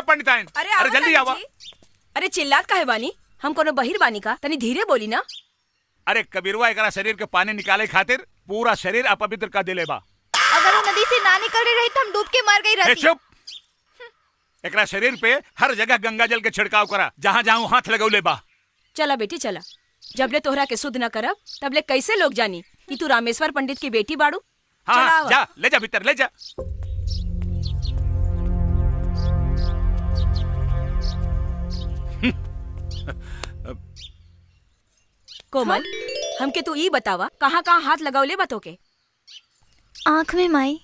सब पंडित आए। अरे जल्दी आवा। अरे चिल्लात काहे बानी? हम कोनो बहिर बानी का? तनी धीरे बोली ना। अरे कबीरवा एकरा शरीर के पानी निकाले खातिर पूरा शरीर अपवित्र कर देले बा। अगर वो नदी से ना निकल रही तो हम डूब के मर गई रहती। चुप। एकरा शरीर पे हर जगह गंगा जल के छिड़काव करा, जहाँ जहाँ हाथ लगौले बा। चला बेटी चला। जबले तोहरा के शुद्ध न करब तबले कैसे लोग जानी कि तू रामेश्वर पंडित की बेटी बाड़ू। हाँ, जा ले जा भीतर ले जा। कोमल, हमके तू ई बतावा कहाँ कहाँ हाथ लगावले बतो के? आँख में माई।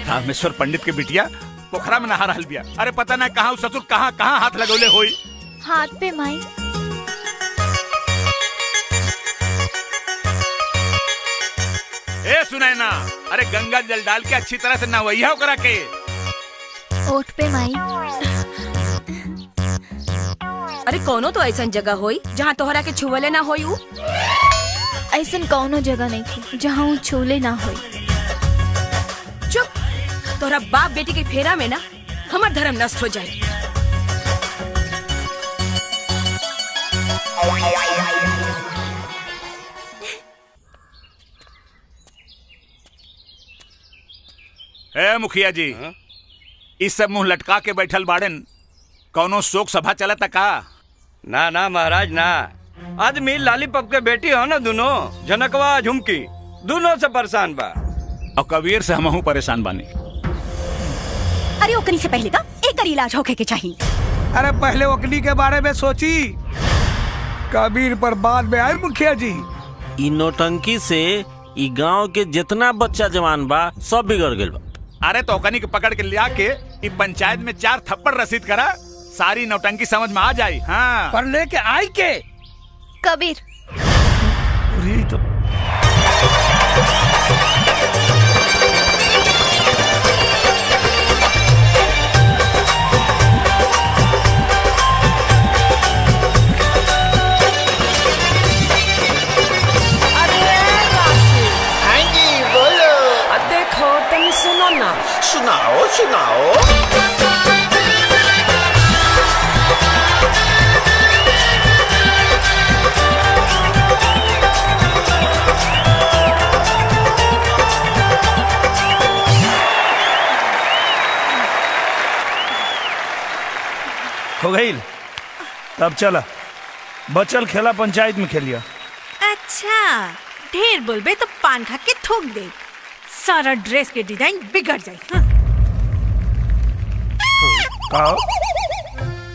रामेश्वर पंडित के बिटिया पोखरा में नहा रहल बिया। अरे पता ना कहाँ ससुर कहाँ कहाँ हाथ लगौले होई। हाथ पे माई। ए सुनाई ना, अरे गंगा जल डाल के अच्छी तरह से नहवैया करा के। ओठ पे माई। अरे कोनो तो ऐसा जगह होई जहाँ तोहरा के छुवले ना होई। ऐसन कौनो जगह नहीं थी जहाँ वो छूले ना होई। चुप। तोहरा बाप बेटी के फेरा में ना हमार धर्म नष्ट हो जाए। ए मुखिया जी, इस सब मुंह लटका के बैठल बाड़न, कौनो शोक सभा चलता का? ना ना महाराज ना, आदमी लालीपप के बेटी हो ना, दोनों जनकवा झुमकी दोनों से परेशान बा। और कबीर से हमहू परेशान बानी। अरे ओकनी से पहले का एक इलाज होके के चाहिए। अरे पहले ओकनी के बारे में सोची, कबीर पर बाद में आए मुखिया जी। इ नौटंकी से इ गांव के जितना बच्चा जवान बा सब बिगड़ गइल बा। अरे तो ओकनी के पकड़ के लिया के इ पंचायत में 4 थप्पड़ रसीद करा, सारी नौटंकी समझ में आ जाई। हाँ पर लेके आई के कबीर। तो देखो तुम सुनो ना। सुनाओ सुनाओ। हो गई। तब चला बचल खेला पंचायत में खेलिया। अच्छा ढेर बोलबे तो पान खा के थूक दे, सारा ड्रेस के डिजाइन बिगड़ जाए। हाँ?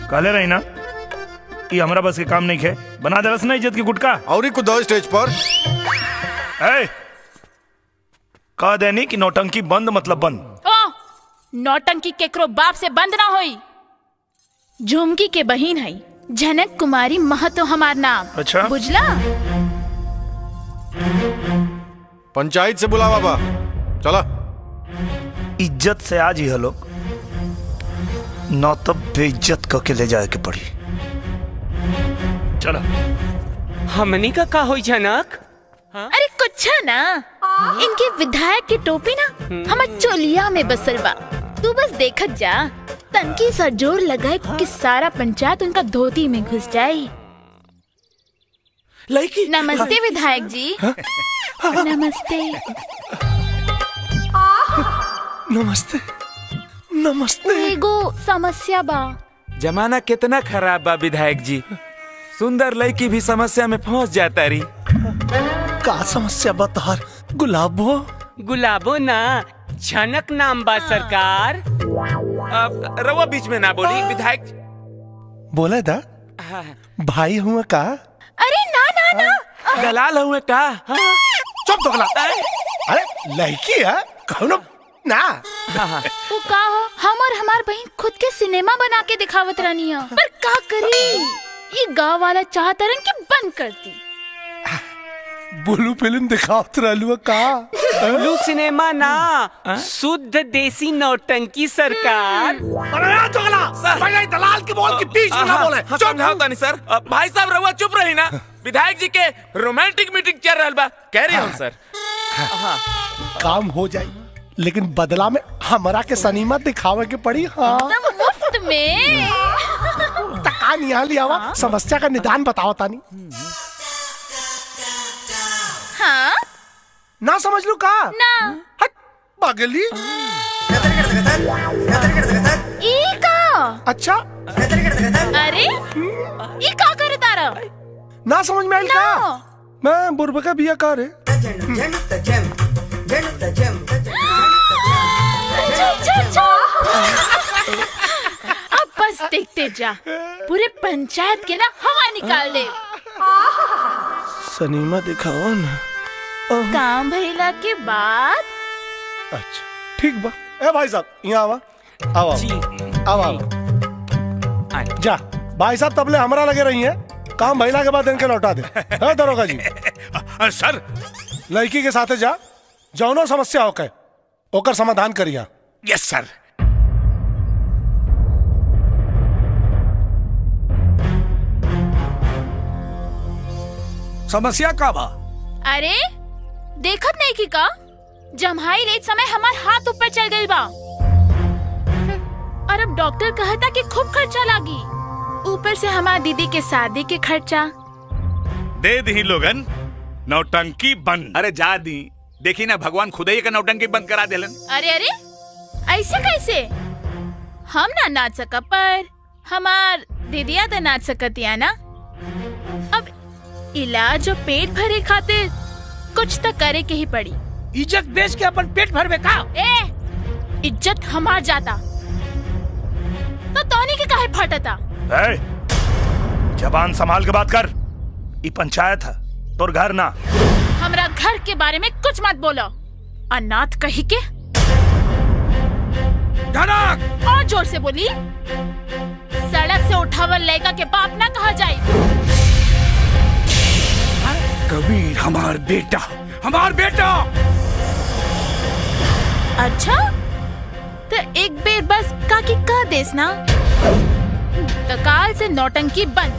काले रही ना, ये हमारा बस के काम नहीं खे। बना दे रस ना इज्जत की गुटका। और कुछ दो स्टेज पर। कह देनी कि नौटंकी बंद मतलब बंद। ओ, नौटंकी केकरो बाप से बंद ना होई। झुमकी के बहिन है जनक कुमारी महतो हमार नाम। अच्छा बुझला? पंचायत से बुलावा बा, चला। इज्जत से आज ही लोग, न तब बेइज्जत करके ले जाए के पड़ी। चलो। हमनी का होई जनक? अरे कुछ ना, इनके विधायक की टोपी ना हमार चोलिया में बसल बा। तू बस देखत जा, तनकी सा जोर लगाए कि सारा पंचायत उनका धोती में घुस जाए। लड़की। नमस्ते विधायक जी। नमस्ते। नमस्ते नमस्ते। एगो समस्या बा। जमाना कितना खराब बा विधायक जी, सुंदर लड़की भी समस्या में फंस जाता रही। का समस्या बता? गुलाबो? गुलाबो ना, झनक नाम बा सरकार। रवा बीच में ना बोली विधायक। बोले दा भाई हुआ का? अरे ना ना ना, दलाल हुए का? चुप तो गला। अरे लड़की है कौनो ना। वो का हो, हम और हमार बहन खुद के सिनेमा बना के दिखावत रहनी है, पर का करी, ये गाँव वाला चाहता रन कि बंद करती। बोलू फिल्म दिखावत रहलू का? ब्लू सिनेमा ना, शुद्ध देसी नौटंकी सरकार। अरे तो गला सर, भाई दलाल के बोल के बीच में ना बोले। समझाओ नहीं सर। भाई साहब रहुआ चुप रही ना, विधायक जी के रोमांटिक मीटिंग चल रहा बा, कह रही हूँ सर। काम हो जाए लेकिन बदला में हमरा के सनीमा दिखावे के पड़ी। हाँ एकदम मुफ्त में। तकान यहाँ लिया हुआ समस्या का निदान बताओ तानी। हाँ ना समझ लू का ना हट पागली। ई का अच्छा अरे ई का करे तारा ना समझ में आइल का? मैं बुरबा का बिया का रे। अब बस देखते जा, पूरे पंचायत के ना हवा निकाल दे। सनीमा दिखाओ ना। काम भइला के बाद। अच्छा ठीक बा। ए भाई साहब यहाँ आवा आओ आओ आओ जा। भाई साहब तबले हमरा लगे रही है, काम भइला के बाद इनके लौटा दे। दरोगा जी सर लड़की के साथे जा, जौनो समस्या होके ओकर समाधान करिया। यस सर। समस्या का बा? अरे देखत नहीं की का जम्हाई लेत समय हमार हाथ ऊपर चल गई बा और अब डॉक्टर कहता कि खूब खर्चा लागी, ऊपर से हमार दीदी के शादी के खर्चा। दे दी लोगन नौटंकी बंद। अरे जा दी, देखी ना भगवान खुद ही का नौटंकी बंद करा देलन। अरे अरे ऐसे कैसे? हम ना नाच सका पर हमार दीदिया तो नाच सकतिया ना। अब इलाज और पेट भरे खातिर कुछ तो करे के ही पड़ी। इज्जत बेच के अपन पेट भरबे का? ए इज्जत हमार जाता तो तोनी के काहे फटता? जबान संभाल के बात कर। ये पंचायत है, तोर घर ना। हमरा घर के बारे में कुछ मत बोलो। अनाथ कही के। धनक और जोर से बोली। सड़क से उठावल लड़का के बाप ना कहा जाए। कबीर हमार बेटा, हमार बेटा। अच्छा तो एक बेर बस काकी कह देस ना, तो काल से नौटंकी बंद,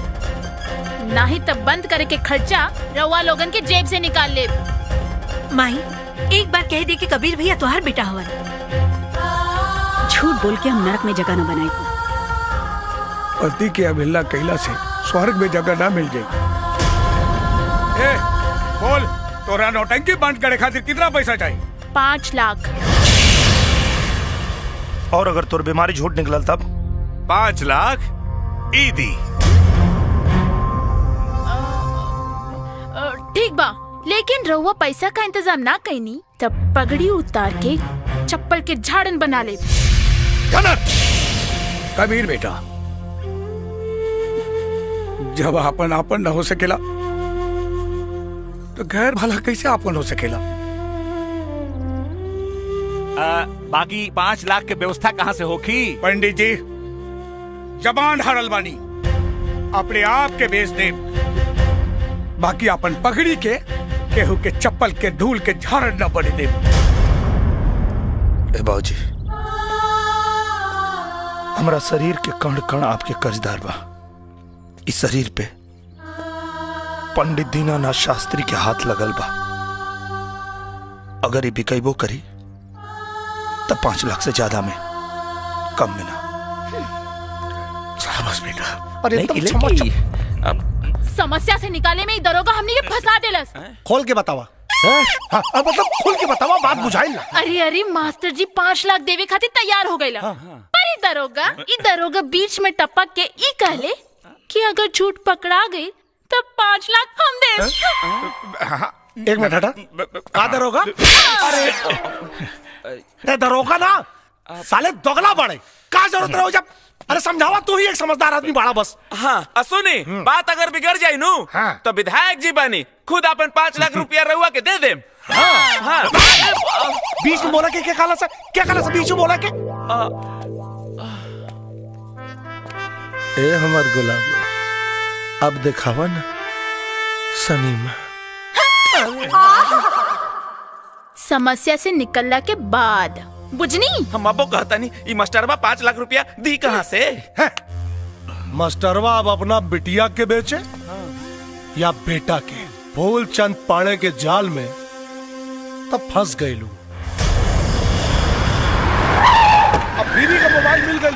नहीं तब बंद करे के खर्चा रउआ लोगन के जेब से निकाल ले। माही एक बार कह दे कि कबीर भैया तुहार बेटा हवन। झूठ बोल के हम नरक में जगह न बनाई। पति की अवहेलना कैला से स्वर्ग में जगह ना मिल जाए। बोल तोरा नौटंकी बंद करे खातिर कितना पैसा चाहिए? 5 लाख। और अगर तोर बीमारी झूठ निकलल तब? 5 लाख ईदी। ठीक बा, लेकिन रउआ पैसा का इंतजाम ना कईनी तब पगड़ी उतार के चप्पल के झाड़न बना ले। कबीर बेटा, जब आपन आपन न हो सकेला तो गैर भला कैसे आपन हो सकेला? बाकी 5 लाख के व्यवस्था कहाँ से होगी? पंडित जी जबान हारल बानी, अपने आप के बेच दे। बाकी अपन पगड़ी के केहू के चप्पल के धूल के झाड़ न बने दे। बाबूजी हमारा शरीर के कण कण आपके कर्जदार बा। इस शरीर पे पंडित दीनानाथ शास्त्री के हाथ लगल बा। अगर ये बिकैबो करी तब 5 लाख से ज्यादा में कम में ना। शाबाश बेटा। अरे समस्या से निकाले में दरोगा हमने के फंसा देलस। खोल के बतावा। हाँ, मतलब खोल के बतावा, बात बुझाई ना। अरे अरे मास्टर जी 5 लाख देवे खातिर तैयार हो गईला। पर ई दरोगा बीच में टपक के ई कहले कि अगर झूठ पकड़ा गई तो 5 लाख हम दे। एक मिनट हटा। का दरोगा? अरे दरोगा ना साले दोगला बड़े। का जरूरत रहो जब? अरे समझावा, तू ही एक समझदार आदमी बड़ा बस। हाँ सुनी, बात अगर बिगड़ जाये नु तो विधायक जी बनी खुद अपन 5 लाख रुपया रहुआ के दे दे। हाँ। बीच में बोला के क्या खाला सा बीच में बोला के? ए हमार गुलाब, अब दिखावा ना सनीमा। समस्या से निकलने के बाद बुझनी हम अबो कहता नहीं, ये मास्टरवा 5 लाख रुपया दी कहाँ से? मास्टरवा अब अपना बिटिया के बेचे या बेटा के? फूलचंद पाड़े के जाल में तब फंस गए लोग।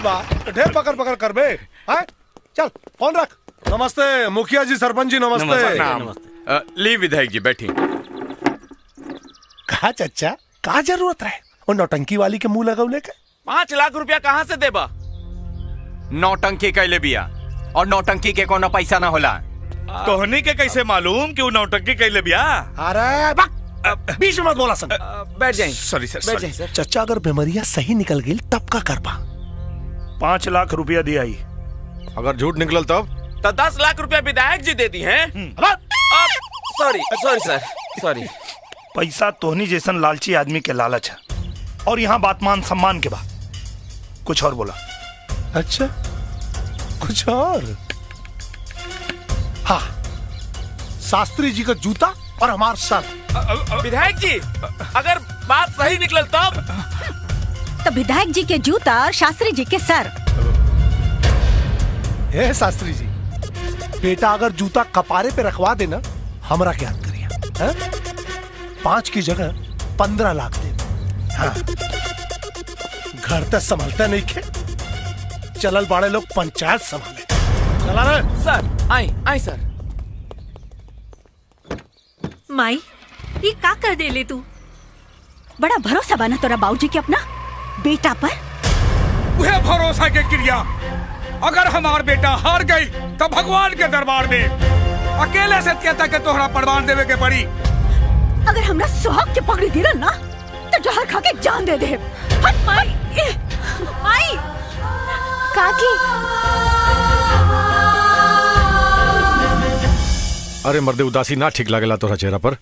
बा तो ढेर पकड़ पकड़ कर बे। हाँ? चल फोन रख। नमस्ते मुखिया जी, सरपंच जी नमस्ते। ली विधायक जी बैठी। कहा चच्चा का जरूरत है वो नौटंकी वाली के मुंह लगौले के? 5 लाख रुपया कहाँ से देबा? नौटंकी कैले बिया और नौटंकी के कोनो पैसा ना होला। तोहनी के कैसे मालूम कि वो नौटंकी कैले बिया? अरे बीच में मत बोला सन। बैठ जाइए। सॉरी सर, बैठ जाइए सर। चच्चा अगर बीमारियां सही निकल गई तब का करबा? 5 लाख रुपया दिया ही। अगर झूठ निकलल तब? तो 10 लाख रुपया विधायक जी दे दी हैं। सॉरी सॉरी सर, सॉरी। पैसा तोहनी जैसन लालची आदमी के लालच है, और यहाँ बात मान सम्मान के बा। कुछ और बोला? अच्छा कुछ और? हाँ, शास्त्री जी का जूता और हमार सर। विधायक जी अगर बात सही निकलल तब? तो विधायक जी के जूता और शास्त्री जी के सर। हे शास्त्री जी, बेटा अगर जूता कपारे पे रखवा देना हमरा क्या करिए? 5 की जगह 15 लाख दे। हाँ। घर तक संभलता नहीं खे, चलल बाड़े लोग पंचायत संभाले। चला रे सर। आई सर। माई ये का कर देले तू? बड़ा भरोसा बना तोरा बाबूजी के अपना बेटा पर। वह भरोसा के क्रिया अगर हमार बेटा हार गई तो भगवान के दरबार में अकेले से कहता के तोहरा प्रमाण देवे के पड़ी। अगर हमरा सुहाग के पकड़ी दिलन ना तो जहर खा के जान दे दे। हट माई। माई काकी अरे मर्दे, उदासी ना ठीक लागेला तोरा चेहरा पर।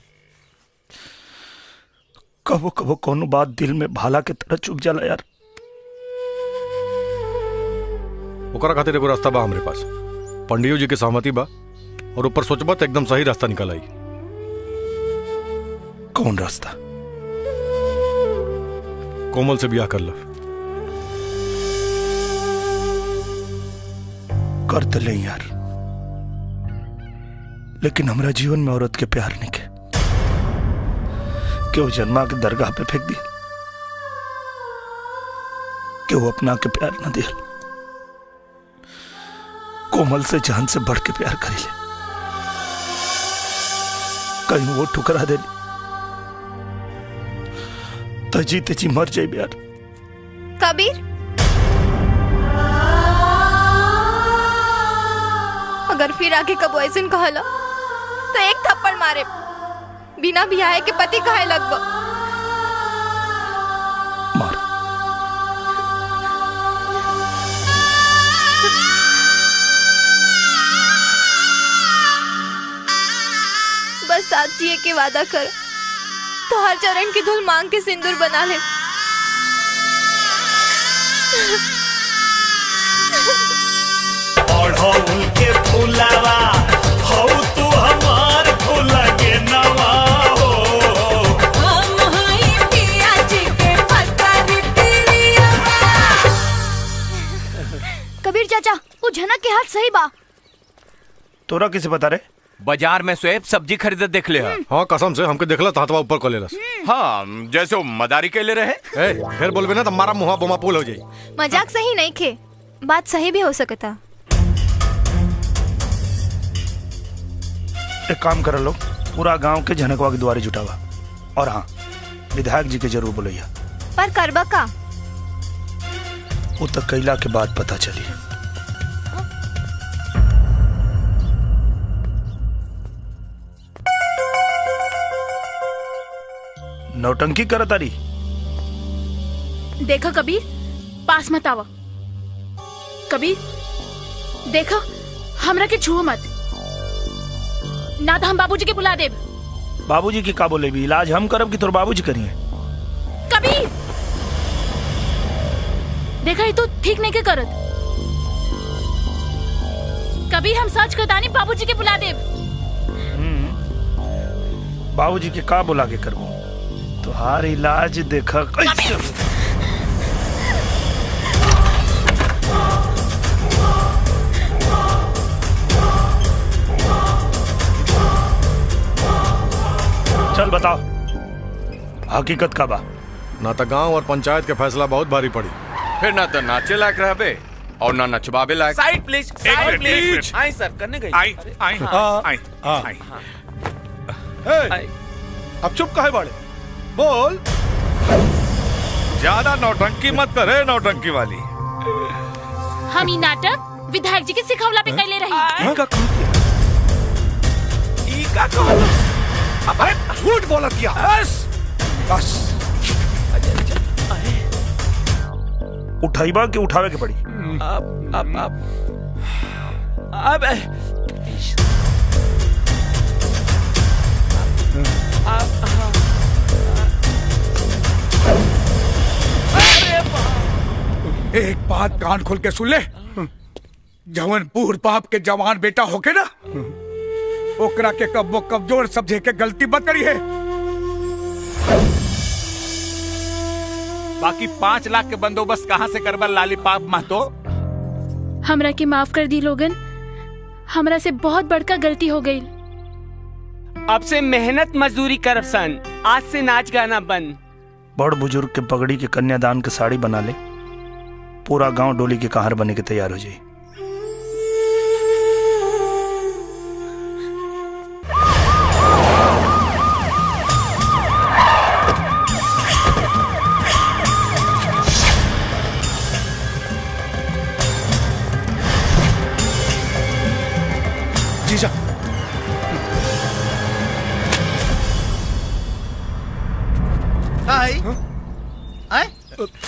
कबो कबो कोनो बात दिल में भाला के तरह चुभ जाला यार। ओकरा खातिर एगो रास्ता बा हमरे पास। पंडियो जी के सहमति बा और ऊपर सोचबा तो एकदम सही रास्ता निकल आई। कौन रास्ता? कोमल से ब्याह कर लो। कर तो ले यार, लेकिन हमरा जीवन में औरत के प्यार नहीं के वो जन्मा के दरगाह पे फेंक दिया, कि वो अपना के प्यार न दिया। कोमल से जान से बढ़ के प्यार करी ले, कहीं वो ठुकरा दे तो जीते जी मर जाए यार। कबीर, अगर फिर आगे कबो ऐसे कहला तो एक थप्पड़ मारे, बिना बियाह के पति कहे लगबो। मार। बस साथ जिए के वादा कर तो हर चरण की धूल मांग के सिंदूर बना ले। के फुलावा हो तू हमार फूल के नवा हो। हम हई पिया जी के पतरी पिरिया। कबीर चाचा, वो झनक के हाथ सही बा। तोरा किसे बता रे? बाजार में स्वेप सब्जी खरीदे देख ले। हाँ कसम से हमके देखला तो हाथवा ऊपर कर लेलस। हाँ जैसे वो मदारी के ले रहे। फिर बोलबे ना तो मारा मुहा बोमा पुल हो जाई। मजाक सही नहीं खे, बात सही भी हो सकता। एक काम कर लो, पूरा गांव के झनकवा के द्वारे जुटावा, और हाँ विधायक जी के जरूर बोलैया। पर करबा का? वो तो कैला के बाद पता चली। नौटंकी करत तारी। देखो कबीर, पास मत आवा। कबीर देखो, हमरा के छुओ मत, ना तो हम बाबूजी के बुला देब। बाबूजी की का बोले भी? इलाज हम करब कि तोर बाबूजी करिए? कबीर देखा, ये तो ठीक नहीं के करत। कबीर हम सच कहतानी, बाबूजी के बुला देब। बाबूजी के का बुला के करबो? तुहार इलाज देखा कैसे। चल बताओ हकीकत का बा। ना तो गांव और पंचायत के फैसला बहुत भारी पड़ी। फिर ना तो नाचे लायक रहबे और ना नचवाबे लायक। Side please, side please. आई सर, करने गई। आई आई आई ए, अब चुप काहे बाड़े? बोल। ज्यादा नौटंकी मत करे नौटंकी वाली। हम ई नाटक विधायक जी के सिखवला पे कैले रही। अरे झूठ बोला किया। बस बस। उठाइबा के उठावे के पड़ी। अब एक बात कान खोल के सुन ले, जवन बूढ़ बाप के जवान बेटा होके ना, ओकरा के कब्बो कमजोर समझे के गलती मत करी है। बाकी 5 लाख के बंदोबस्त कहाँ से करबा लालीपाप महतो? हमरा के माफ कर दी लोगन, हमरा से बहुत बड़का गलती हो गई। अब से मेहनत मजदूरी करब सन, आज से नाच गाना बंद। बड़ बुजुर्ग के पगड़ी के कन्यादान के साड़ी बना ले, पूरा गांव डोली के कहार बने के तैयार हो जाए। जीजा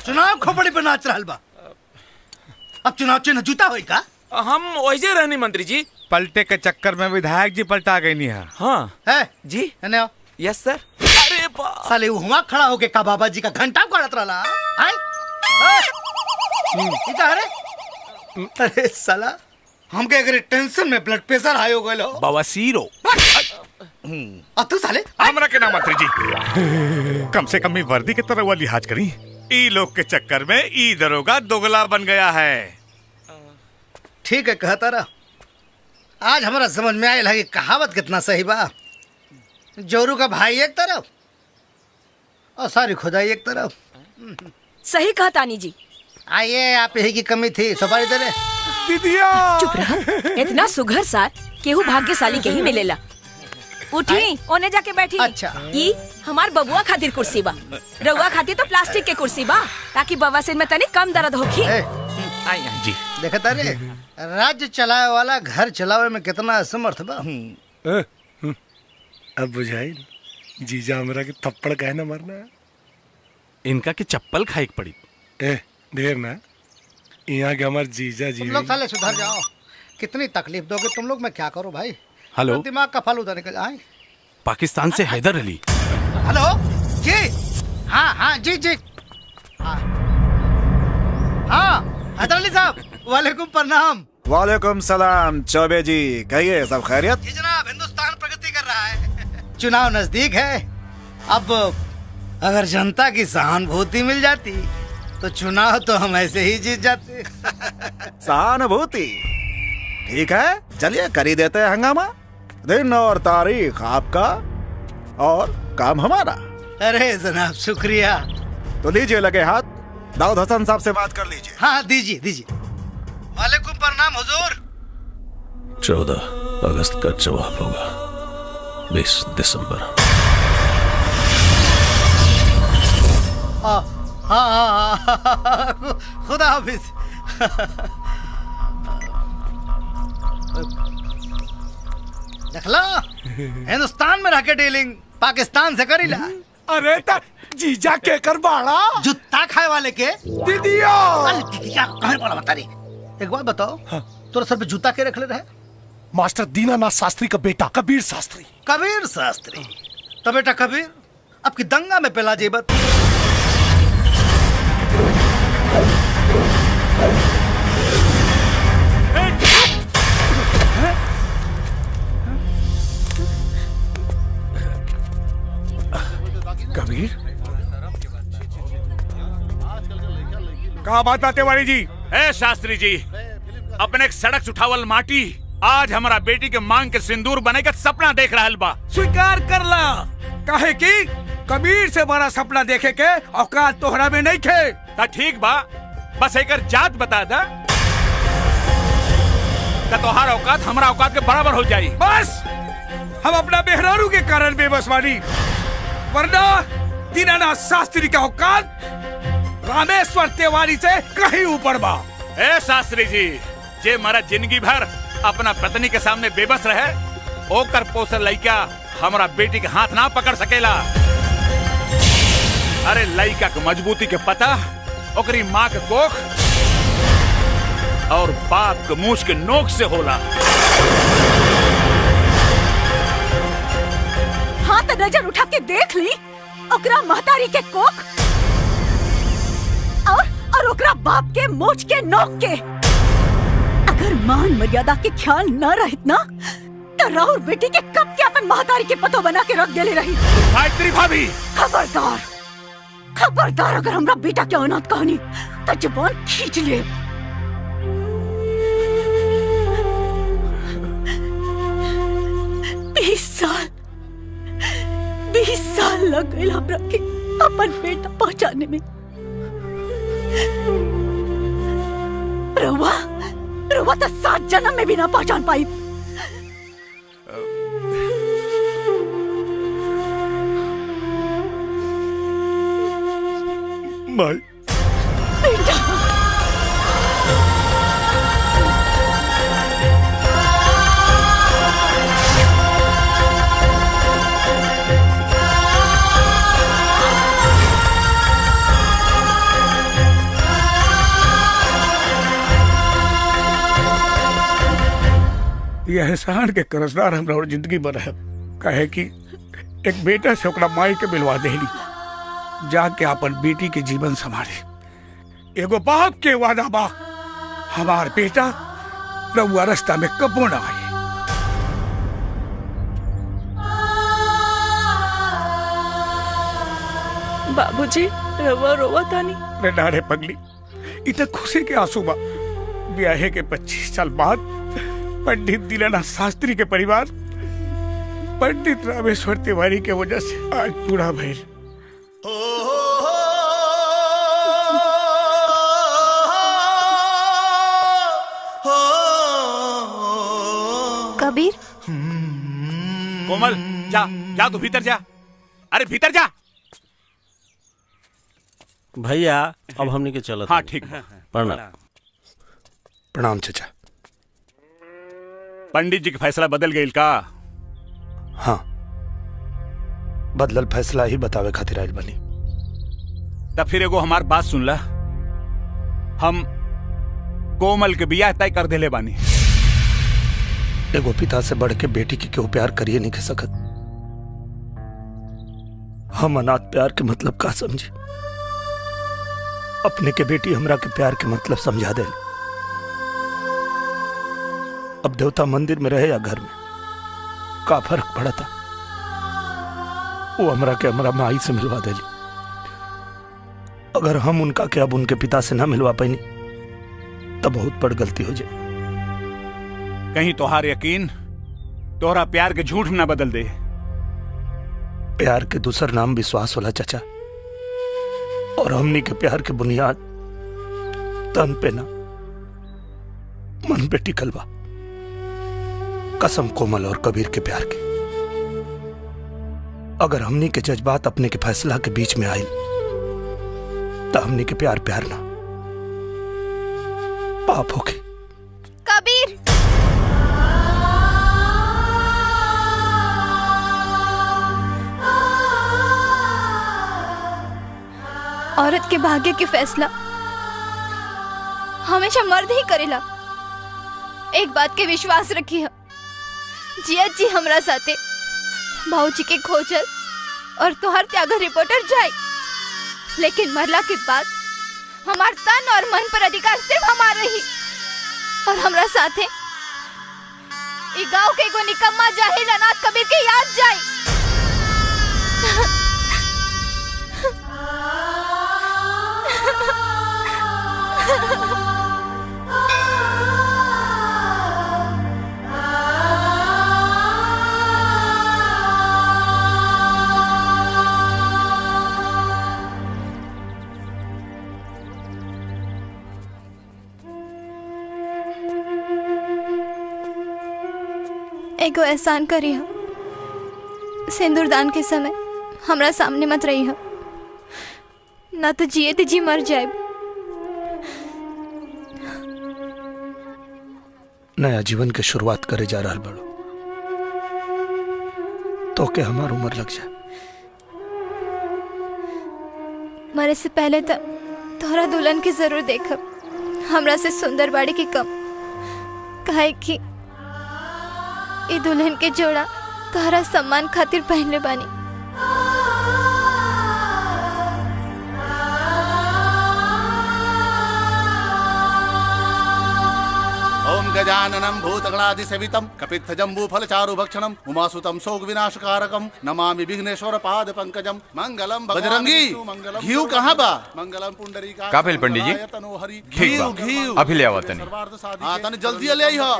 चुनाव खोपड़ी पे नाच रहल बा। अब चुनाव चिन्ह जूता होई का? हम वैसे रहनी मंत्री जी। पलटे के चक्कर में विधायक जी पलटा गई नहीं है। हाँ है जी। है यस सर। अरे साले वहाँ खड़ा होके का बाबा जी का घंटा गाड़त रहला। अरे साला हमके अगर टेंशन में ब्लड प्रेशर हाई हो गइल हो, बवासीर हो। तू साले हमरा के नाम मंत्री जी, कम से कम वर्दी के तरह वाली लिहाज करी। ई लोग के चक्कर में ई दरोगा दोगला बन गया है। ठीक है कहता रहा। आज हमारा समझ में आयल है कि कहावत कितना सही बा। जोरू का भाई एक तरफ और सारी खुदाई एक तरफ। सही कहा तानी जी। आइए, आप यही की कमी थी, सुपारी दे ले। दीदिया चुप रहा। इतना सुघर सार केहू भाग्यशाली के ही मिलेला। उठी ओने जाके बैठी। अच्छा। ई हमार बबुआ खातिर कुर्सी बा, रउआ खातिर तो प्लास्टिक के कुर्सी बा, ताकि बवासीर में तनी कम दर्द होखी। जी देखता रे, राज्य चलाए वाला घर चलावे में कितना असमर्थ बा। अब बुझाई जीजा हमरा के थप्पड़ काहे ना मारना है? इनका के चप्पल खाई पड़ी। ढेर ना यहाँ के हमारे जीजा जी। तुम लोग साले सुधर जाओ। कितनी तकलीफ दोगे तुम लोग, मैं क्या करूं भाई। हेलो, दिमाग का फालूदा निकल जाए। पाकिस्तान से हैदर अली। हेलो जी। हाँ हाँ जी जी। हाँ हैदर अली साहब, वालेकुम प्रणाम। वालेकुम सलाम चौबे जी, कहिए सब खैरियत? जी जनाब, हिंदुस्तान प्रगति कर रहा है। चुनाव नजदीक है। अब अगर जनता की सहानुभूति मिल जाती तो चुनाव तो हम ऐसे ही जीत जाते। सहानुभूति ठीक है, चलिए कर ही देते हैं हंगामा। दिन और तारीख आपका और काम हमारा। अरे जनाब शुक्रिया। तो लीजिए लगे हाथ, दाऊद हसन साहब से बात कर लीजिए। हाँ दीजिए दीजिए। वालेकुम प्रणाम हुजूर। 14 अगस्त का जवाब होगा 20 दिसंबर। हाँ खुदा हाफिज। देखला, हिंदुस्तान में रह के डीलिंग पाकिस्तान से करी ला। अरे जीजा के कर बाड़ा जुत्ता खाए वाले के दीदिया। दीदिया कहाँ बोला बता रही। एक बात बताओ, तोरा सर पे जूता के रखले रहे? मास्टर दीनानाथ शास्त्री का बेटा कबीर शास्त्री। कबीर शास्त्री तो बेटा कबीर अब की दंगा में पेला जेबत। कबीर कहा बात बातें वाली जी? ए शास्त्री जी, अपने एक सड़क उठावल माटी आज हमारा बेटी के मांग के सिंदूर बने का सपना देख रहा बा। स्वीकार कर ला। काहे की कबीर से बड़ा सपना देखे के औकात तोहरा में नहीं खे। ता ठीक बा, बस एक जात बता दा तोहार औकात हमारा औकात के बराबर हो जाई। बस हम अपना मेहरारू के कारण बेबस वाली, वरना दीनानाथ शास्त्री का औकात रामेश्वर तिवारी से कहीं ऊपर बा। ए शास्त्री जी, जे मरा जिंदगी भर अपना पत्नी के सामने बेबस रहे ओकर पोसल लइका हमारा बेटी के हाथ ना पकड़ सकेला। अरे लइका के मजबूती के पता ओकरी माँ के कोख और बाप के मूछ के नोक से होला। हाँ तो नजर उठा के देख ली ओकरा महतारी के कोख और ओकरा बाप के मूछ के नोक के। अगर मान मर्यादा के ख्याल न रहित ना तो राहुल बेटी के कब के अपन महतारी के पतो बना के रख देले रही। गायत्री भाभी खबरदार खबरदार, अगर हमरा बेटा के अनाथ कहानी तो जुबान खींच ले। 20 साल लग गए हमरा के अपन बेटा पहचाने में। रवा तो 7 जन्म में भी ना पहचान पाई। माई बेटा यह एहसान के कर्जदार हमरा और जिंदगी भर है। कहे कि एक बेटा से ओकरा माई के मिलवा देली, जाके अपन बेटी के जीवन संभाले। एगो बाप के वादा बा हमार बेटा रउआ रास्ता में कबो ना आए। बाबूजी रवा रोवा तानी। रे नारे पगली, इतना खुशी के आंसू बा। ब्याहे के 25 साल बाद पंडित दीनानाथ शास्त्री के परिवार पंडित रामेश्वर तिवारी के वजह से आज पूरा भइल। कबीर कोमल जा जा, तू भीतर जा। अरे भीतर जा भैया, अब हमने के चलत। हाँ ठीक। प्रणाम। प्रणाम चाचा। पंडित जी का फैसला बदल गई का? हाँ, बदलल फैसला ही बतावे खातिर आइल बनी। तब फिर एगो हमार बात सुन ला। हम कोमल के बियाह तय कर देले बानी। एगो पिता से बढ़ के बेटी की क्यों प्यार करिए नहीं कह सकत। हम अनाथ प्यार के मतलब का समझे। अपने के बेटी हमरा के प्यार के मतलब समझा दे। अब देवता मंदिर में रहे या घर में, का फर्क पड़ा था। वो हमरा के हमरा माई से मिलवा देली। अगर हम उनका के अब उनके पिता से ना मिलवा पाई तब बहुत बड़ गलती हो जाए। कहीं तोहार यकीन तोहरा प्यार के झूठ ना बदल दे। प्यार के दूसर नाम विश्वास होला चाचा, और हमनी के प्यार के बुनियाद तन पे ना मन पे टिकल बा। कसम कोमल और कबीर के प्यार के। अगर हमनी के जज्बात अपने के फैसला के बीच में आए तो हमनी के प्यार प्यार ना पाप होके। कबीर औरत के भाग्य के फैसला हमेशा मर्द ही करेला। एक बात के विश्वास रखी है, जिया जी हमरा साथे भाऊजी के खोजल और तोहर त्याग रिपोर्टर जाए, लेकिन मरला के बाद हमार तन और मन पर अधिकार सिर्फ हमार रही। और हमरा साथे ई गांव के एगो निकम्मा जाहिल अनाथ कबीर के याद जाए। एगो एहसान करी हो, सिंदूरदान के समय हमरा सामने मत रही हो, ना तो जिए ते जी मर जाए। नया जीवन के शुरुआत करे जा रहा बड़ो, तो के हमार उम्र लग जाए। मरे से पहले तो तोहरा दुल्हन की जरूर देखब, हमरा से सुंदर बाड़ी की कम, काहे कि ई दुल्हन के जोड़ा तोहरा सम्मान खातिर पहनले बानी। ओम गजाननं भूतगणाधिसेवितं कपित्थजम्बूफलचारुभक्षणं उमासुतं शोकविनाशकारकं नमामि विघ्नेश्वर पाद पंकजं मंगलम। बजरंगी घीव कहाँ बा? मंगलम पुंडरीका। का भेल पंडित जी? ठीक बा, अभी ले आवा तनी। हाँ तनी जल्दी ले आई हो,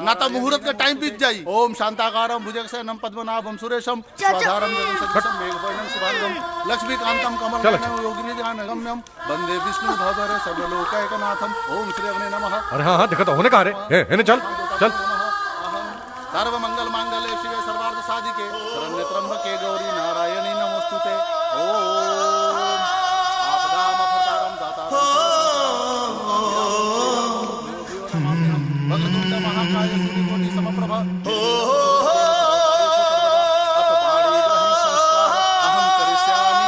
ना तो मुहूर्त का टाइम बीत जाई। ओम शांताकारं भुजगशयनं पद्मनाभं सुरेशं स्वाधारं जगन्सदृशं मेघवर्णं शुभांगं लक्ष्मीकान्तं कमलनयनं योगिनीध्यानगम्यं वन्दे विष्णु भवभर सर्वलोकैकनाथं। ओम श्री अग्ने नमः। अरे हाँ हाँ देखो तो होने कहा रे, चल चल। सर्व मंगल मांगल्ये शिवे सर्वार्थ साधिके शरण्ये त्र्यंबके गौरी नारायणी नमोस्तुते। ओम आपदामपहर्तारं दातारं वक्रतुंड महाकाय सूर्यकोटि समप्रभ। अहं करिष्यामि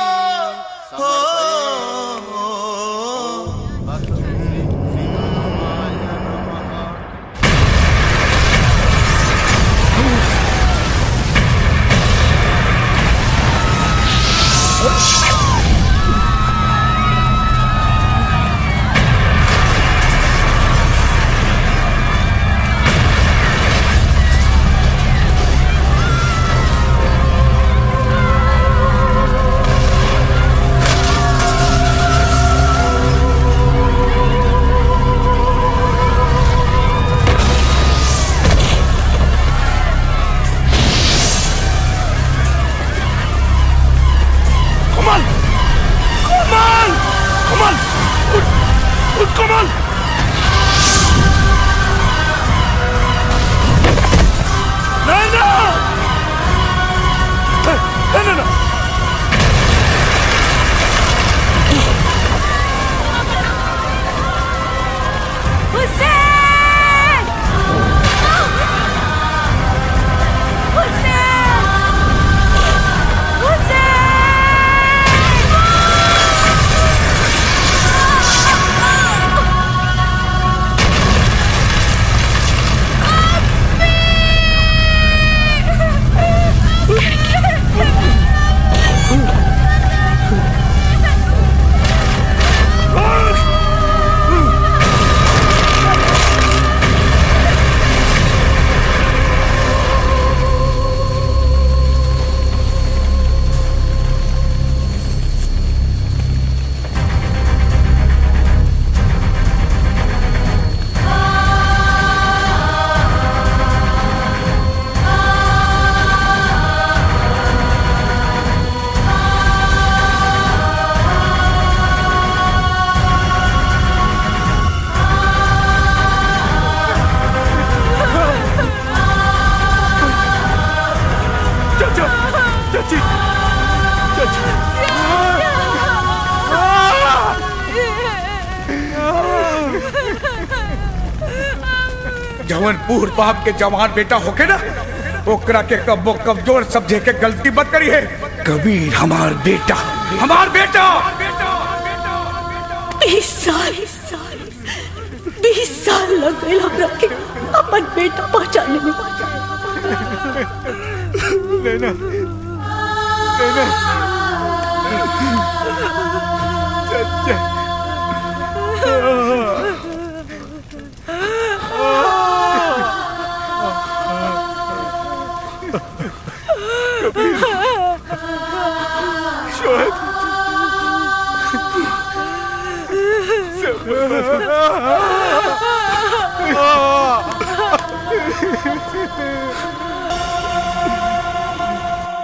जवन पूर्व बाप के जवान बेटा होके ना, ओकरा के कब्बो कमजोर समझे के गलती मत करी है। कबीर हमार बेटा, हमार बेटा। 20 साल लग गए हमरा के अपन बेटा पहचाने में। नैना, नैना, चाचा।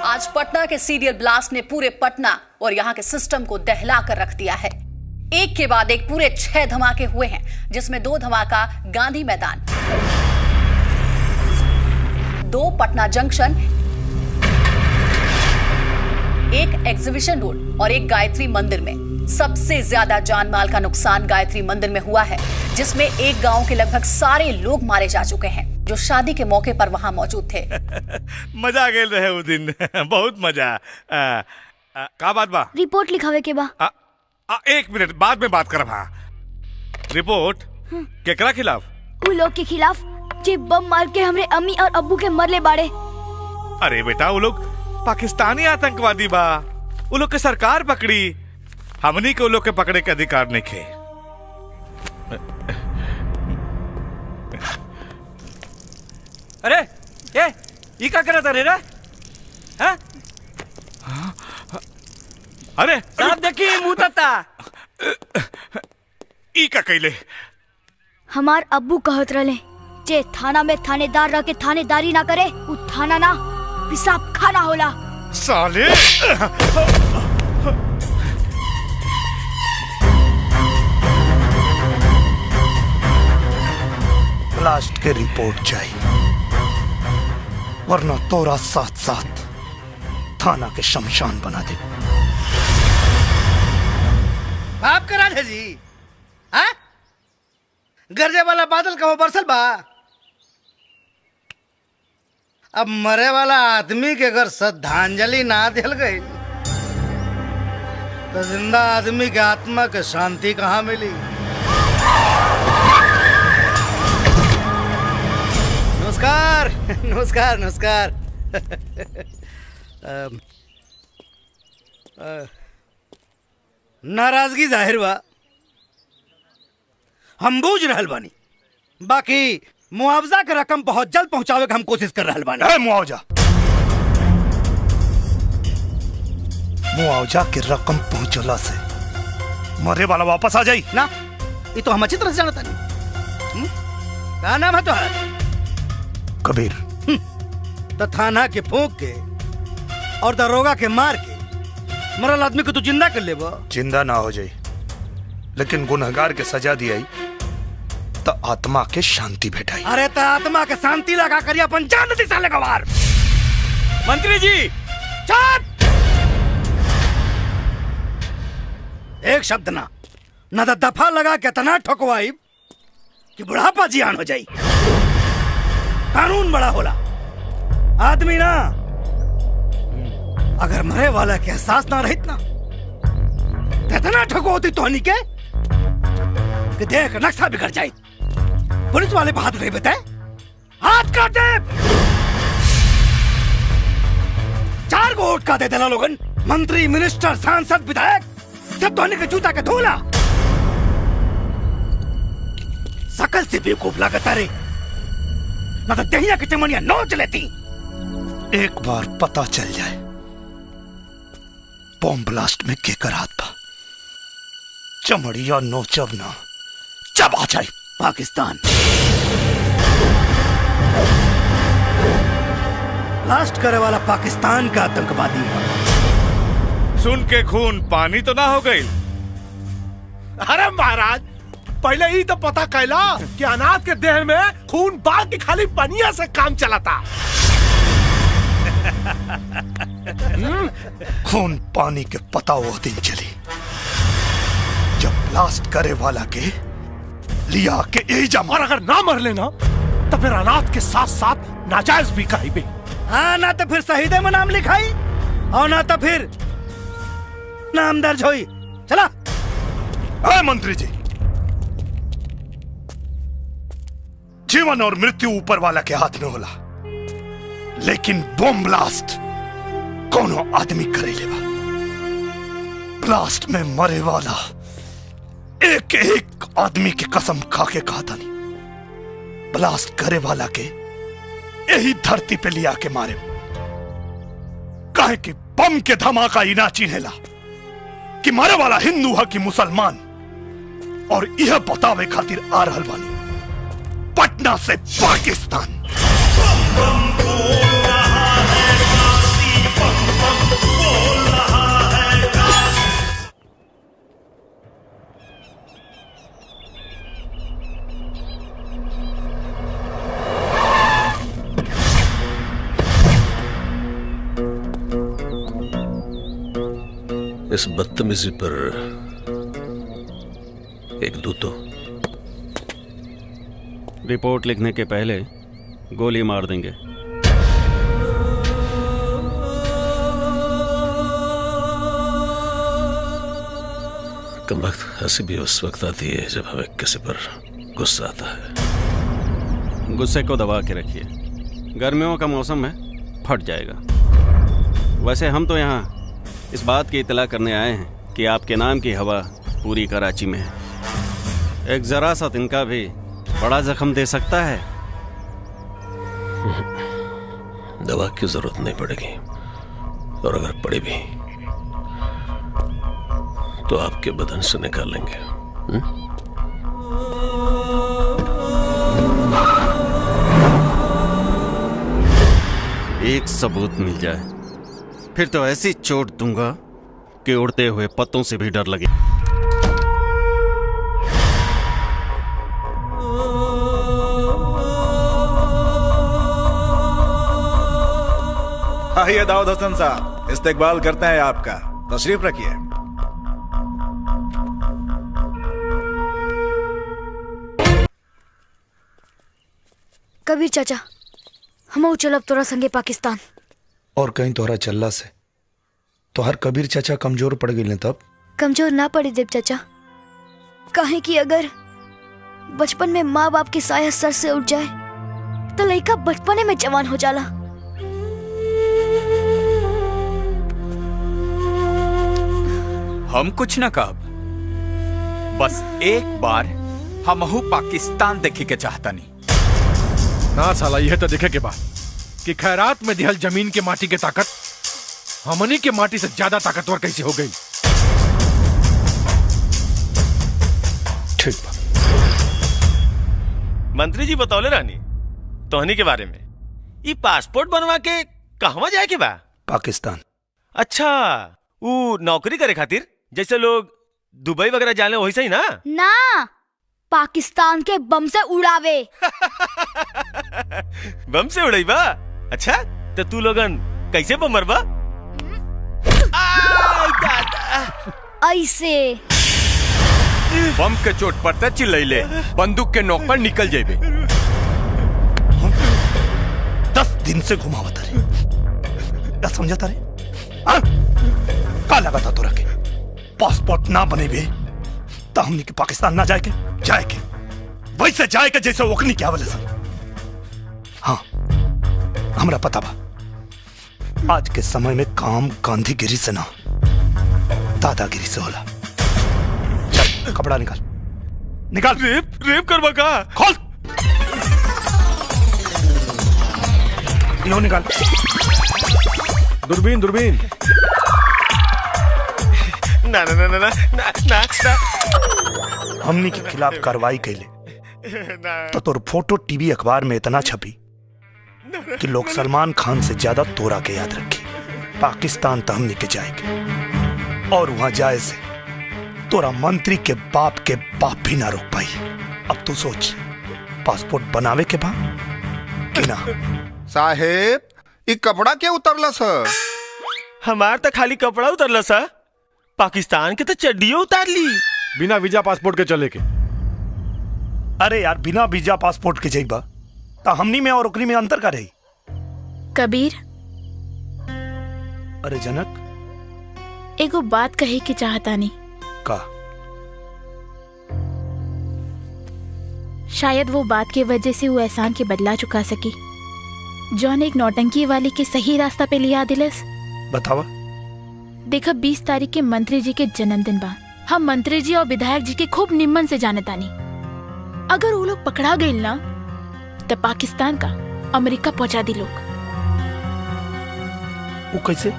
आज पटना के सीरियल ब्लास्ट ने पूरे पटना और यहाँ के सिस्टम को दहला कर रख दिया है। एक के बाद एक पूरे 6 धमाके हुए हैं, जिसमें 2 धमाका गांधी मैदान, 2 पटना जंक्शन, एक एग्जीबिशन रोड और एक गायत्री मंदिर में सबसे ज्यादा जान माल का नुकसान गायत्री मंदिर में हुआ है, जिसमें एक गांव के लगभग सारे लोग मारे जा चुके हैं जो शादी के मौके पर वहां मौजूद थे। मजा आ गेल रहे उस दिन। बहुत मजा। का बात बा? रिपोर्ट लिखावे के बा। 1 मिनट बाद में बात करब। रिपोर्ट केकरा खिलाफ? उ लोग के खिलाफ जे बम मार के हमरे अम्मी और अब्बू के मरले बाड़े। अरे बेटा, वो लोग पाकिस्तानी आतंकवादी बा। वो लोग के सरकार पकड़ी, हमनी के वो लोग के पकड़े के अधिकार नहीं खे। अरे ये क्या करता रे? हाँ? अरे साहब देखिए मुंह तता। ई का कैले? हमार अब्बू कहत रहे जे थाना में थानेदार रह के थानेदारी ना करे उ थाना ना पिसाब खाना होला। साले ब्लास्ट के रिपोर्ट चाहिए, वरना तोरा साथ साथ थाना के शमशान बना दे। बाप करा दे जी। हाँ? गरजे वाला बादल कहो बरसल बा। अब मरे वाला आदमी के अगर श्रद्धांजलि ना दिल गई तो जिंदा आदमी के आत्मा के शांति कहाँ मिली? नमस्कार नमस्कार नमस्कार। नाराजगी जाहिर बा, हम बूझ रहल बानी, बाकी मुआवजा के रकम बहुत जल्द पहुंचावे के हम कोशिश कर रहल बानी। मुआवजा के रकम पहुंचला से मरे वाला वापस आ जाई ना? ये तो हम अच्छी तरह से जानता नहीं। क्या नाम है तुम्हारा? कबीर। तो थाना के फूंक के और दरोगा के मार के मरल आदमी को तू जिंदा कर लेबो? जिंदा ना हो जाई, लेकिन गुनहगार के सजा दियाई तो आत्मा के शांति भेटाई। अरे तो आत्मा के शांति लगा करिए अपन जान दी साले गवार। मंत्री जी चुप! एक शब्द ना तो दफा लगा के तना ठोकवाई कि बुढ़ापा जियान हो जाई। कानून बड़ा होला, आदमी ना। अगर मरे वाला के एहसास ना रहित ना तो इतना ठगोती तोहनी के कि देख नक्शा बिगड़ जाए। पुलिस वाले पे हाथ नहीं बताए, हाथ काट दे। 4 गो वोट का दे देना लोगन, मंत्री मिनिस्टर सांसद विधायक सब तोहनी के जूता के धोला। सकल से बेवकूफ लागत रे, ना तो दहिया की चमनिया नोच लेती। एक बार पता चल जाए बॉम्ब ब्लास्ट में केकर हाथ था, चमड़िया नोचब ना चबा जाए। पाकिस्तान ब्लास्ट करे वाला पाकिस्तान का आतंकवादी है। सुन के खून पानी तो ना हो गई? अरे महाराज, पहले ही तो पता कैला कि अनाथ के देह में खून बाग की खाली पनिया से काम चलाता। खून पानी के पता वो दिन चली जब ब्लास्ट करे वाला के लिया के एजा और अगर ना मर लेना तो फिर अनाथ के साथ साथ नाजायज भी कहीं भी। हाँ, ना तो फिर शहीदे में नाम लिखाई और ना तो फिर नाम दर्ज होई। चला। मंत्री जी, जीवन और मृत्यु ऊपर वाला के हाथ में होला, लेकिन बॉम्ब ब्लास्ट कोनो आदमी करे लेवा। ब्लास्ट में मरे वाला एक एक आदमी की कसम खा के कहा था नहीं, ब्लास्ट करे वाला के यही धरती पे लिया के मारे। काहे कि बम के धमाका ही ना चिन्हेला कि मारे वाला हिंदू है कि मुसलमान, और यह बतावे खातिर आ रहल बानी पटना से पाकिस्तान। इस बदतमीजी पर एक दो तो रिपोर्ट लिखने के पहले गोली मार देंगे। कम वक्त हंसी भी उस वक्त आती है जब हमें किसी पर गुस्सा आता है। गुस्से को दबा के रखिए, गर्मियों का मौसम है, फट जाएगा। वैसे हम तो यहाँ इस बात की इतला करने आए हैं कि आपके नाम की हवा पूरी कराची में है। एक जरा सा तिनका भी बड़ा जख्म दे सकता है। दवा की जरूरत नहीं पड़ेगी, और अगर पड़े भी तो आपके बदन से निकालेंगे। एक सबूत मिल जाए फिर तो ऐसी चोट दूंगा कि उड़ते हुए पत्तों से भी डर लगे। आइए दाऊद हसन साहब, इस्तकबाल करते हैं आपका। तशरीफ रखिए। कबीर चाचा, हम चलब तोरा संगे पाकिस्तान। और कहीं तोहरा चलला से तोहर कबीर चाचा कमजोर पड़ गए तब? कमजोर ना पड़ी देव चाचा, काहे कि अगर बचपन में माँ बाप की साया सर से उठ जाए तो लड़का बचपने में जवान हो जाला। हम कुछ न कहब, बस एक बार हमहू पाकिस्तान देखे के चाहता नहीं। ना साला, यह तो देखे के बाद कि खैरात में दिहल जमीन के माटी के ताकत हमनी के माटी से ज्यादा ताकतवर कैसे हो गई। ठीक बा। मंत्री जी बतौले रानी तोहनी के बारे में, ये पासपोर्ट बनवा के कहवा जाए के बा? पाकिस्तान। अच्छा, वो नौकरी करे खातिर जैसे लोग दुबई वगैरह जाने वैसे ही ना? ना, पाकिस्तान के बम से उड़ावे। बम से उड़ाई बा? अच्छा, तो तू लोगन कैसे बम मरबा? ऐसे बम के चोट पर त चिल्लैले, बंदूक के नोक पर निकल जेबे। 10 दिन से घुमावत रे, क्या समझता रे? का लगा था तोरा के पासपोर्ट ना बने भी तो हमनी के पाकिस्तान ना जाए के वैसे जाए के जैसे ओकनी क्या बोले सन। हाँ, हमरा पता बा आज के समय में काम गांधीगिरी से ना दादागिरी से होला। चल कपड़ा निकाल। रेप करवा का? खोल, लो निकाल। दूरबीन। ना ना ना ना ना ना ना। हमनी के खिलाफ कार्रवाई कैले तो तोर फोटो टीवी अखबार में इतना छपी कि लोग सलमान खान से ज्यादा तोरा के याद रखे। पाकिस्तान तो हमनी के जाएंगे, और वहां जाए से तोरा मंत्री के बाप भी ना रोक पाई। अब तू सोच, पासपोर्ट बनावे के बा कि ना? साहेब, ये कपड़ा क्या उतरला सर? हमार तो खाली कपड़ा उतरला सा, पाकिस्तान के तो चड्डियों उतार ली। बिना वीजा पासपोर्ट के चले के? अरे यार, बिना वीजा पासपोर्ट के जाइबा तो हमनी में और ओकरी में अंतर का रही? कबीर, अरे जनक, एगो बात कहे के चाहता नहीं का? शायद वो बात के वजह से वो एहसान के बदला चुका सकी जौन एक नौटंकी वाली के सही रास्ता पे लिया दिलस। बतावा। देखा, 20 तारीख के मंत्री जी के जन्मदिन बा। हम मंत्री जी और विधायक जी के खूब निम्मन से जानतानी। अगर वो लोग पकड़ा गए ना तो पाकिस्तान का अमेरिका पहुंचा दी लोग। वो कैसे?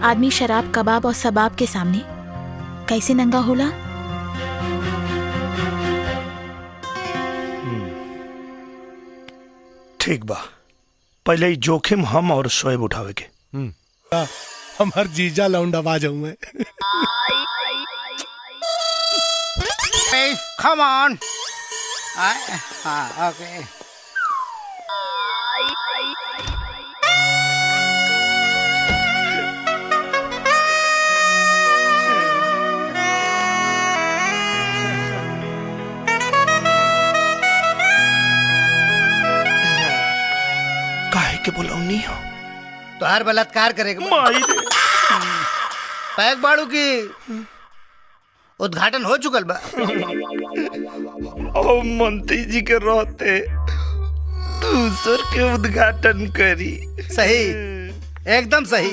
आदमी शराब, कबाब और सबाब के सामने कैसे नंगा होला? ठीक बा, पहले ही जोखिम हम और शोएब उठावे के। हमार जीजा लौंडा बाज हूं मैं। Come on. Okay. हमनी हो तो हर बलात्कार करेगा पैक बाड़ू की उद्घाटन हो चुकल बा। ओ मंत्री जी के रहते दूसर के उद्घाटन करी। सही, एकदम सही।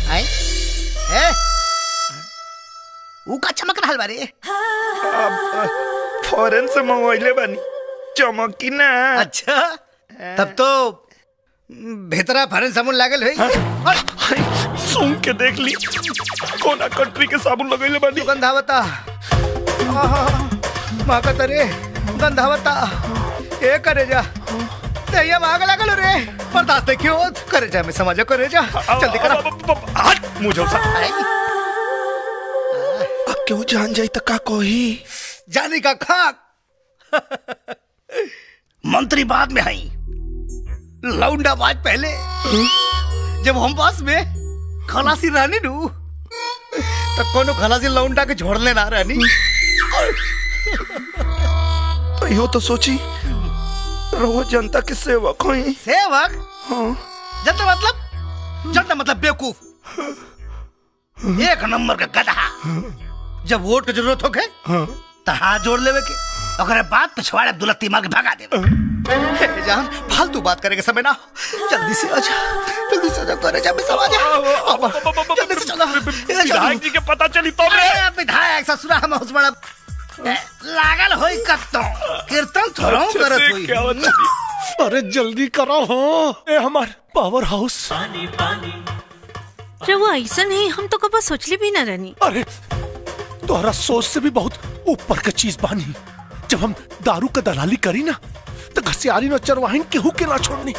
आई ए ऊ का चमक रहल बारे। फॉरेन से मंगवाइले बानी, चमकी ना। अच्छा, तब तो भीतरा फॉरेन साबुन लागल होई। सुन के देख ली कोना कंट्री के साबुन लगैले बानी। गंधावता महकत रे, गंधावता ए करे जा तैया आग लागल रे। बर्दाश्त क्यों करे जा, मैं समझ करे जा, जल्दी करा। हट मुझे सा क्यों जान जाई त का कोही जानी का खाक। मंत्री बाद में आई, लौंडा बाज पहले। जब हम पास में खलासी रानी नू तब कोनो खलासी लौंडा के छोड़ने ना रानी। तो यो तो सोची रहो जनता के सेवक होई। सेवक? हाँ। जनता मतलब बेवकूफ, एक नंबर का गधा। जब वोट की जरूरत हो गए तो हाथ जोड़ लेवे के, अगर बात पिछवाड़े दुलत्ती मार के भगा देवे। जान फालतू बात करेंगे समय ना, जल्दी से आजा, जल्दी से आजा, करे जा, मैं समझ आ, जल्दी से चला। विधायक जी के पता चली तो विधायक ससुरा हम उस बड़ा लागल होई कत्तो कीर्तन थोड़ा करत होई। अरे जल्दी करो हो, ए हमार पावर हाउस। वो ऐसा नहीं, हम तो कब सोचली भी ना रहनी। अरे तोहरा सोच से भी बहुत ऊपर का चीज बानी। जब हम दारू का दलाली करी ना तो घसियारी न चरवाहिन केहू के ना छोड़नी।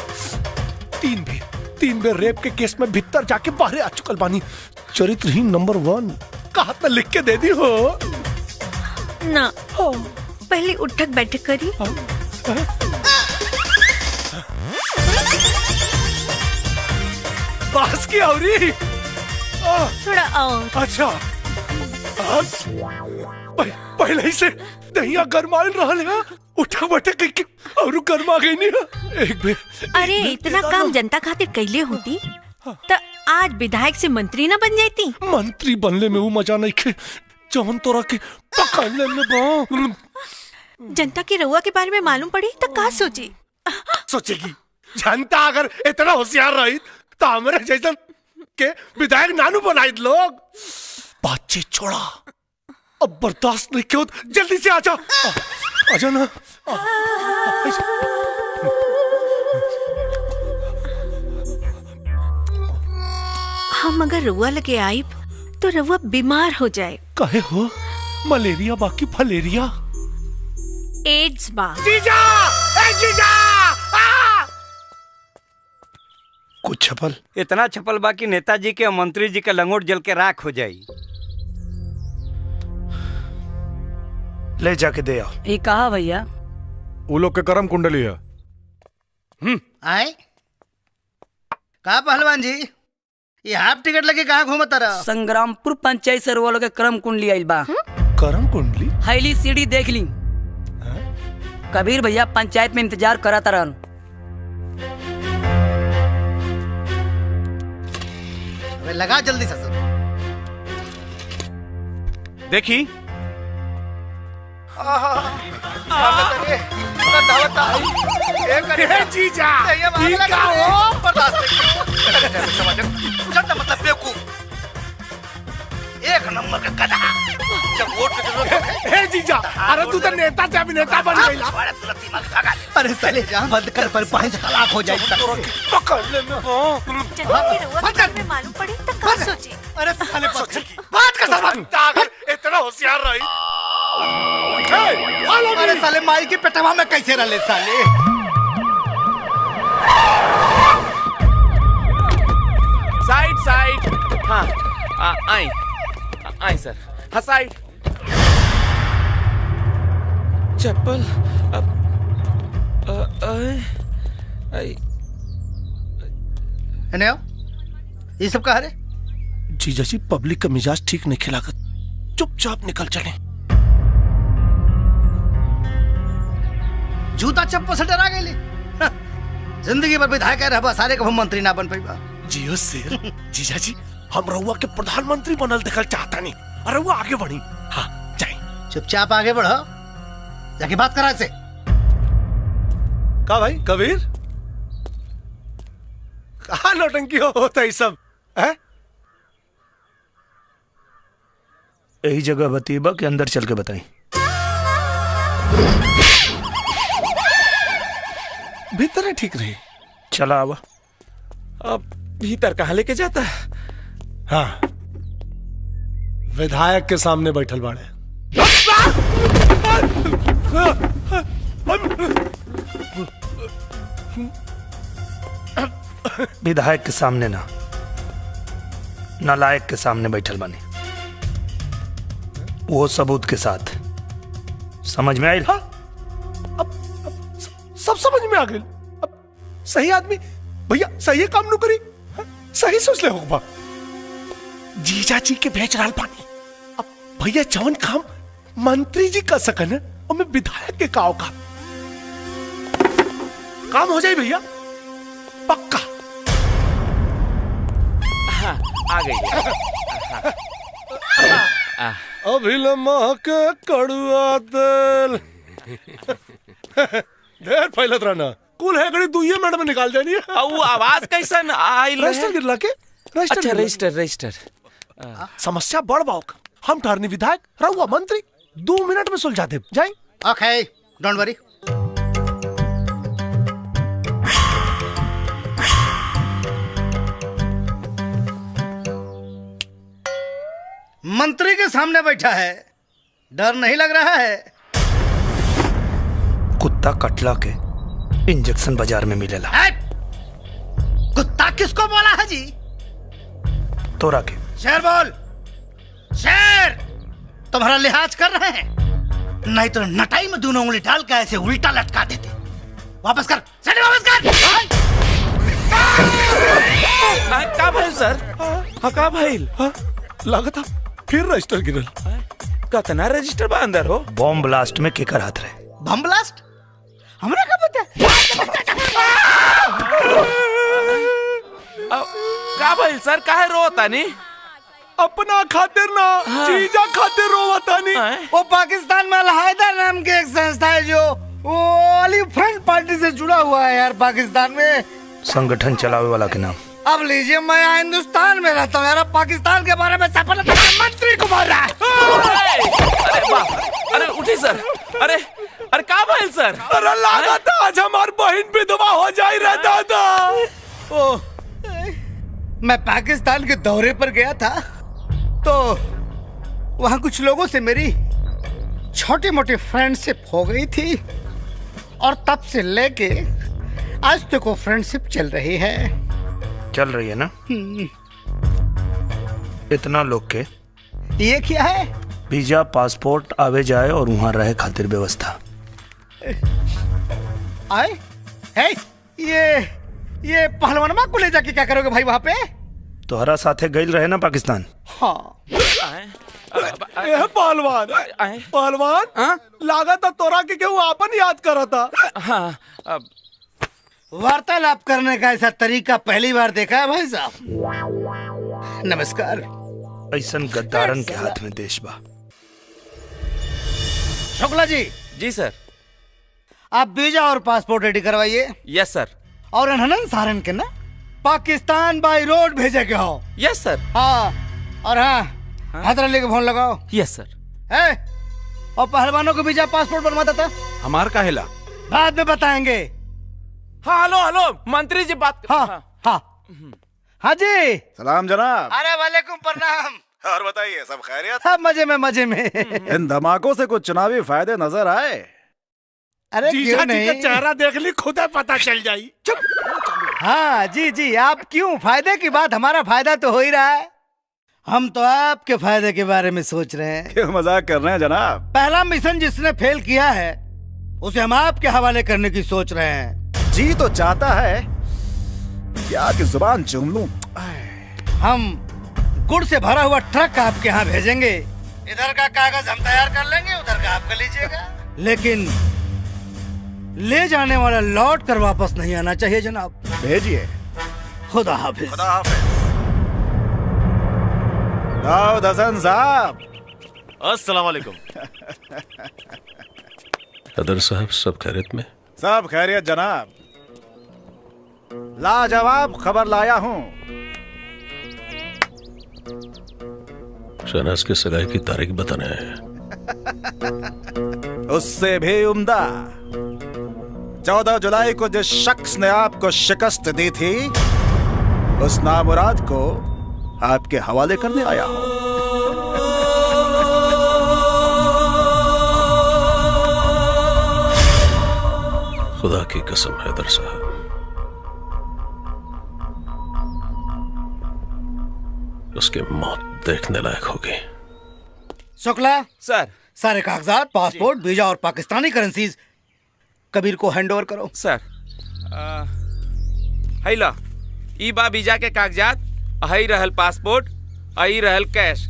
तीन बेर रेप के केस में भीतर जाके बाहर आ चुकल बानी। चरित्रहीन नंबर 1 कहा था, लिख के दे दी हो ना। पहले उठक बैठक करी। बास की औरी थोड़ा और। अच्छा पहले ही से दहिया गरमाइल रहल है, उठा बैठे कई और गरमा गई नहीं एक बेर। अरे इतना काम जनता खातिर कैले होती तो आज विधायक से मंत्री ना बन जाती। मंत्री बनले में वो मजा नहीं खे जवन तोरा के पकड़ने में बा। जनता की रउआ के बारे में मालूम पड़ी तो का सोची? सोचेगी जनता अगर इतना होशियार रही तो हमारे जैसा के विधायक नानू बनाई लोग। बातचीत छोड़ा, अब बर्दाश्त नहीं क्यों, जल्दी से आजा, आजा ना। हम अगर रउआ लगे आई तो रउआ बीमार हो जाए। कहे हो? मलेरिया बाकी फलेरिया? एड्स बा। जीजा! ए जीजा! कुछ छपल, इतना छपल बाकी नेताजी के और मंत्री जी के लंगोट जल के राख हो जाई। ले जाके दे आओ। ये कहा भैया? वो लोग के कर्म कुंडली है। आए कहा पहलवान जी, ये हाफ टिकट लगे कहाँ घूमता रहा? संग्रामपुर पंचायत से वो लोग के कर्म कुंडली आइल बा। कर्म कुंडली? हैली सीढ़ी देख ली। कबीर भैया पंचायत में इंतजार कराता रहन। लगा जल्दी से देखी। जीजा मतलब बेवकूफ, एक नंबर का गधा। जब वोट की जरूरत है जीजा, अरे तू तो नेता से अभिनेता बन गई। अरे साले जान बंद कर, पर 5 तलाक हो जाए। पकड़ने में मालूम पड़ी तो का सोची? अरे साले बात कर अगर इतना होशियार रही। अरे साले माई के पेटवा में कैसे रले साले? साइड। हाँ आई सर। हाँ साइड। चप्पल ये सब कहा रे? जीजा जी पब्लिक का मिजाज ठीक नहीं खिलागत, चुपचाप निकल चले। जूता चप्पल से डरा गए। जिंदगी भर विधायक रहबा सारे कभी मंत्री ना बन पाइबा। जियो शेर। जीजा जी हम रहुआ के प्रधानमंत्री बनल देखल चाहता नहीं, और रहुआ आगे बढ़ी। हाँ जाए। चुपचाप आगे बढ़ो, जाके बात करा से। का भाई कबीर, कहा नौटंकी होता है सब है? यही जगह बतीबा के अंदर चल के बताई। भीतर ठीक रही। चला आवा। अब भीतर कहाँ लेके जाता है? हाँ विधायक के सामने बैठल बाड़े। विधायक के सामने ना, नालायक के सामने बैठल बानी, वो सबूत के साथ। समझ में आई? हाँ? अब सब समझ में आ गई। अब सही आदमी भैया सही काम नु करी। हाँ? सही सोच ले होगा। जीजा जी के बेच रहा पानी। अब भैया जवन काम मंत्री जी कर सकन और मैं विधायक के काव का काम हो जाए भैया, पक्का। हाँ, आ गई। अभिलम्मा के कड़ुआ तेल ढेर फैलत रहना। कुल है गड़ी 2 मिनट में निकाल जानी है। वो आवाज कैसन आइल है? रजिस्टर गिरला के? अच्छा रजिस्टर। समस्या बड़ बाओ। हम ठहरनी विधायक, रहुआ मंत्री, 2 मिनट में सुलझा दे। जाए। ओके डोंट वरी। मंत्री के सामने बैठा है, डर नहीं लग रहा है? कुत्ता कटला के इंजेक्शन बाजार में मिलेला। कुत्ता किसको बोला है जी? तोरा के। शेर बोल, शेर। तुम्हारा लिहाज कर रहे हैं? नहीं तो नटाई में दोनों उंगली डाल के ऐसे उल्टा लटका देते। वापस कर, सेट वापस कर। का भाई सर? हाँ का भाई? लागत फिर रजिस्टर गिरल। कतना रजिस्टर बा अंदर हो? बॉम्ब ब्लास्ट में केकर हाथ रहे? Bomb blast? हमरा का पता? का भाई सर काहे रोता नहीं? अपना खातिर ना, जीजा खातिर रोवता नहीं। वो पाकिस्तान में अल-हैदर नाम की एक संस्था है जो वो वाली फ्रंट पार्टी से जुड़ा हुआ है यार पाकिस्तान में। संगठन चलावे वाला के नाम। अब लीजिए, मैं यहाँ हिंदुस्तान में रहता हूँ यार, पाकिस्तान के बारे में सफल मंत्री को बोल रहा है। अरे बाप, अरे उठी सर। अरे का भाई सर? अरे लगा था आज हमारी बहन विधवा हो जाए रहता था। ओ, मैं पाकिस्तान के दौरे पर गया था तो वहाँ कुछ लोगों से मेरी छोटी मोटी फ्रेंडशिप हो गई थी और तब से लेके आज तक वो फ्रेंडशिप चल रही है। चल रही है ना? इतना लोग के ये क्या है? वीजा, पासपोर्ट, आवे जाए और वहाँ रहे खातिर व्यवस्था। आए? है? ये पहलवानमा को ले जाके क्या करोगे भाई वहाँ पे? तोहरा साथे गइल रहे ना पाकिस्तान? हाँ। पहलवान लागा था तोरा के क्यों आपन याद करा था। हाँ, वार्तालाप करने का ऐसा तरीका पहली बार देखा है भाई साहब। नमस्कार। ऐसन गद्दारन के हाथ में देश बा। शुक्ला जी। जी सर। आप वीजा और पासपोर्ट रेडी करवाइए। यस सर। और अनंत सारन के ना पाकिस्तान बाई रोड भेजे के हो। यस सर। हाँ और हाँ, हैदर अली को फोन लगाओ। यस सर। है और पहलवानों को वीजा पासपोर्ट बनवाता था। हमार का हिला बाद में बताएंगे। हाँ हेलो मंत्री जी बात। हाँ जी। सलाम जनाब। अरे वालेकुम प्रणाम। और बताइए सब खैरियत? हाँ मजे में। इन धमाकों से कुछ चुनावी फायदे नजर आए? अरे क्यों नहीं? का चेहरा देख ली खुद पता चल जाई। हाँ जी आप क्यों? फायदे की बात, हमारा फायदा तो हो ही रहा है। हम तो आपके फायदे के बारे में सोच रहे हैं। क्यों मजाक कर रहे हैं जनाब? पहला मिशन जिसने फेल किया है उसे हम आपके हवाले करने की सोच रहे हैं। जी तो चाहता है क्या कि जुबान चूम लूं। हम गुड़ से भरा हुआ ट्रक आपके यहाँ भेजेंगे। इधर का कागज हम तैयार कर लेंगे, उधर का आप कर लीजिएगा। लेकिन ले जाने वाला लौट कर वापस नहीं आना चाहिए जनाब। भेजिए। खुदा हाफिज। खुदा हाफिज। दाऊद हसन साहब। अस्सलाम वालेकुम। अदर साहब सब खैरियत में? सब खैरियत जनाब। लाजवाब खबर लाया हूँ। शहनाज की सगाई की तारीख बताने आए हैं। उससे भी उम्दा 14 जुलाई को जिस शख्स ने आपको शिकस्त दी थी उस नामुराद को आपके हवाले करने आया हूं। खुदा की कसम हैदर साहब, उसकी मौत देखने लायक होगी। शुक्ला सर, सारे कागजात, पासपोर्ट, वीजा और पाकिस्तानी करेंसीज कबीर को हैंडओवर करो। सर हैला ई बा वीजा के कागजात, हई रहल पासपोर्ट, हई रहल कैश।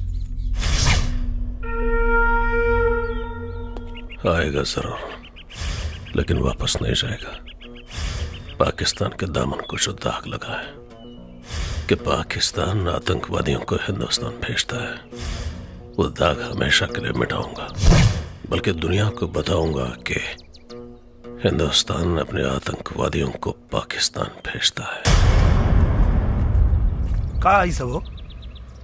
आएगा जरूर, लेकिन वापस नहीं जाएगा। पाकिस्तान के दामन को जो दाग लगा है कि पाकिस्तान आतंकवादियों को हिंदुस्तान भेजता है, वो दाग हमेशा के लिए मिटाऊंगा। बल्कि दुनिया को बताऊंगा कि हिंदुस्तान अपने आतंकवादियों को पाकिस्तान भेजता है। का आई सब हो?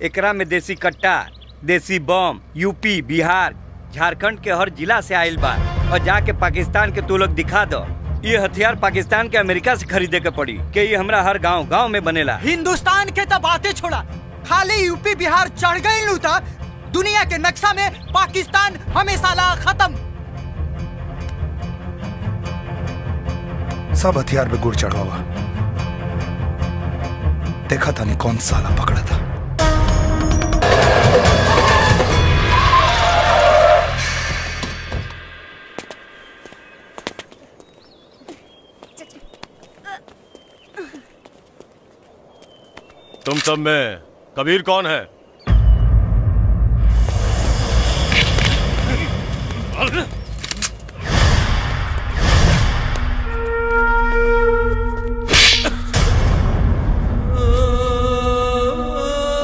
एकरा में देसी कट्टा, देसी बम यूपी, बिहार, झारखंड के हर जिला से आयल बा और जाके पाकिस्तान के तू लोग दिखा दो। ये हथियार पाकिस्तान के अमेरिका से खरीदे के पड़ी कि ये हमरा हर गांव गांव में बनेला। हिंदुस्तान के तो बातें छोड़ा, खाली यूपी बिहार चढ़ गई लूटा, दुनिया के नक्शा में पाकिस्तान हमेशा ला खत्म। सब हथियार पे गुड़ चढ़ा हुआ। देखा था नहीं कौन साला पकड़ा था। तुम सब में कबीर कौन है?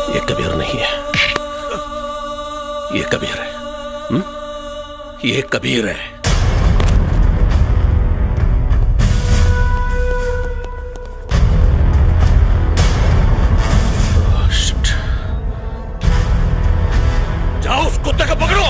ये कबीर नहीं है, ये कबीर है। ये कबीर है। जाओ उस कुत्ते को पकड़ो।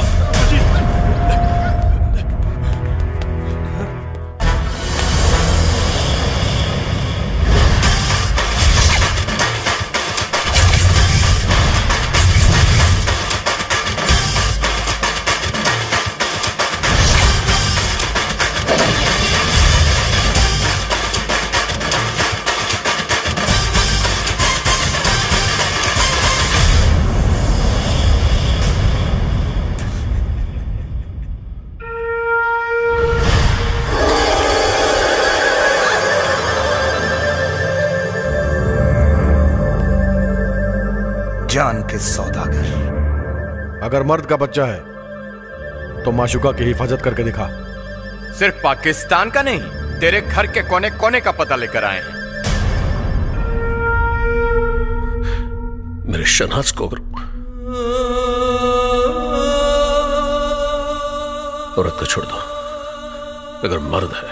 जान के सौदागर। अगर मर्द का बच्चा है तो माशुका की हिफाजत करके दिखा। सिर्फ पाकिस्तान का नहीं, तेरे घर के कोने कोने का पता लेकर आए हैं। मेरे शहनाज को औरत को छोड़ दो। अगर मर्द है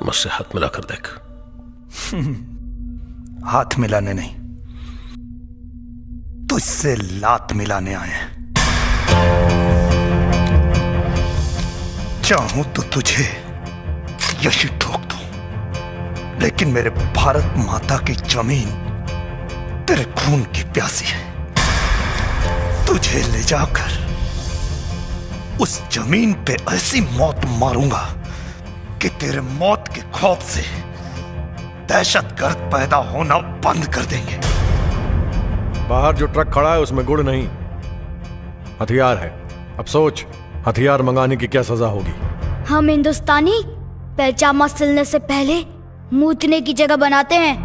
मुझसे हाथ मिलाकर देख। हाथ मिलाने नहीं, तो इससे लात मिलाने आए हैं। चाहूं तो तुझे यही ठोक दूं, लेकिन मेरे भारत माता की जमीन तेरे खून की प्यासी है। तुझे ले जाकर उस जमीन पे ऐसी मौत मारूंगा कि तेरे मौत के खौफ से दहशतगर्द पैदा होना बंद कर देंगे। बाहर जो ट्रक खड़ा है उसमें गुड़ नहीं, हथियार है। अब सोच, हथियार मंगाने की क्या सजा होगी? हम हिंदुस्तानी पैजामा सिलने से पहले मूतने की जगह बनाते हैं।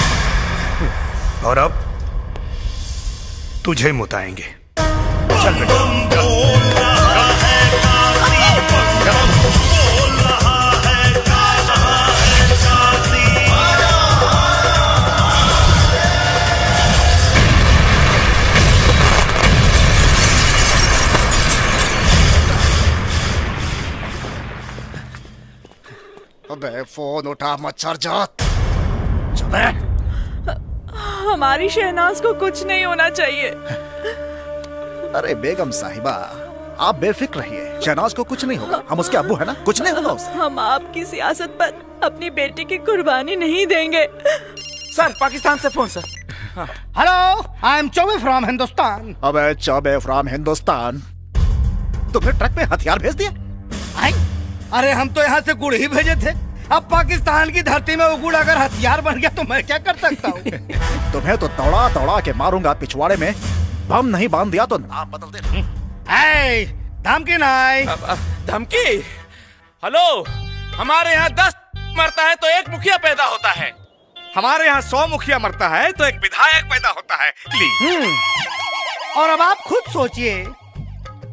और अब तुझे मुताएंगे। चल बेटा। अबे फोन उठा मच्छर जात। चले। हमारी शहनाज को कुछ नहीं होना चाहिए। अरे बेगम साहिबा, आप बेफिक्र रहिए, शहनाज को कुछ नहीं होगा। हम उसके अब्बू है ना, कुछ नहीं होगा उसे। हम आपकी सियासत पर अपनी बेटी की कुर्बानी नहीं देंगे। सर, पाकिस्तान से phone sir. Hello, I am Choubey from Hindustan. अबे चौबे फ्रॉम हिंदुस्तान, तुमने ट्रक में हथियार भेज दिया? अरे हम तो यहाँ से गुड़ ही भेजे थे। अब पाकिस्तान की धरती में वो गुड़ अगर हथियार बन गया तो मैं क्या कर सकता हूँ? तुम्हें तो दौड़ा दौड़ा के मारूंगा। पिछवाड़े में बम नहीं बांध दिया तो नाम बदल दे। धमकी नहीं। धमकी? हेलो, हमारे यहाँ 10 मरता है तो एक मुखिया पैदा होता है। हमारे यहाँ 100 मुखिया मरता है तो एक विधायक पैदा होता है। और अब आप खुद सोचिए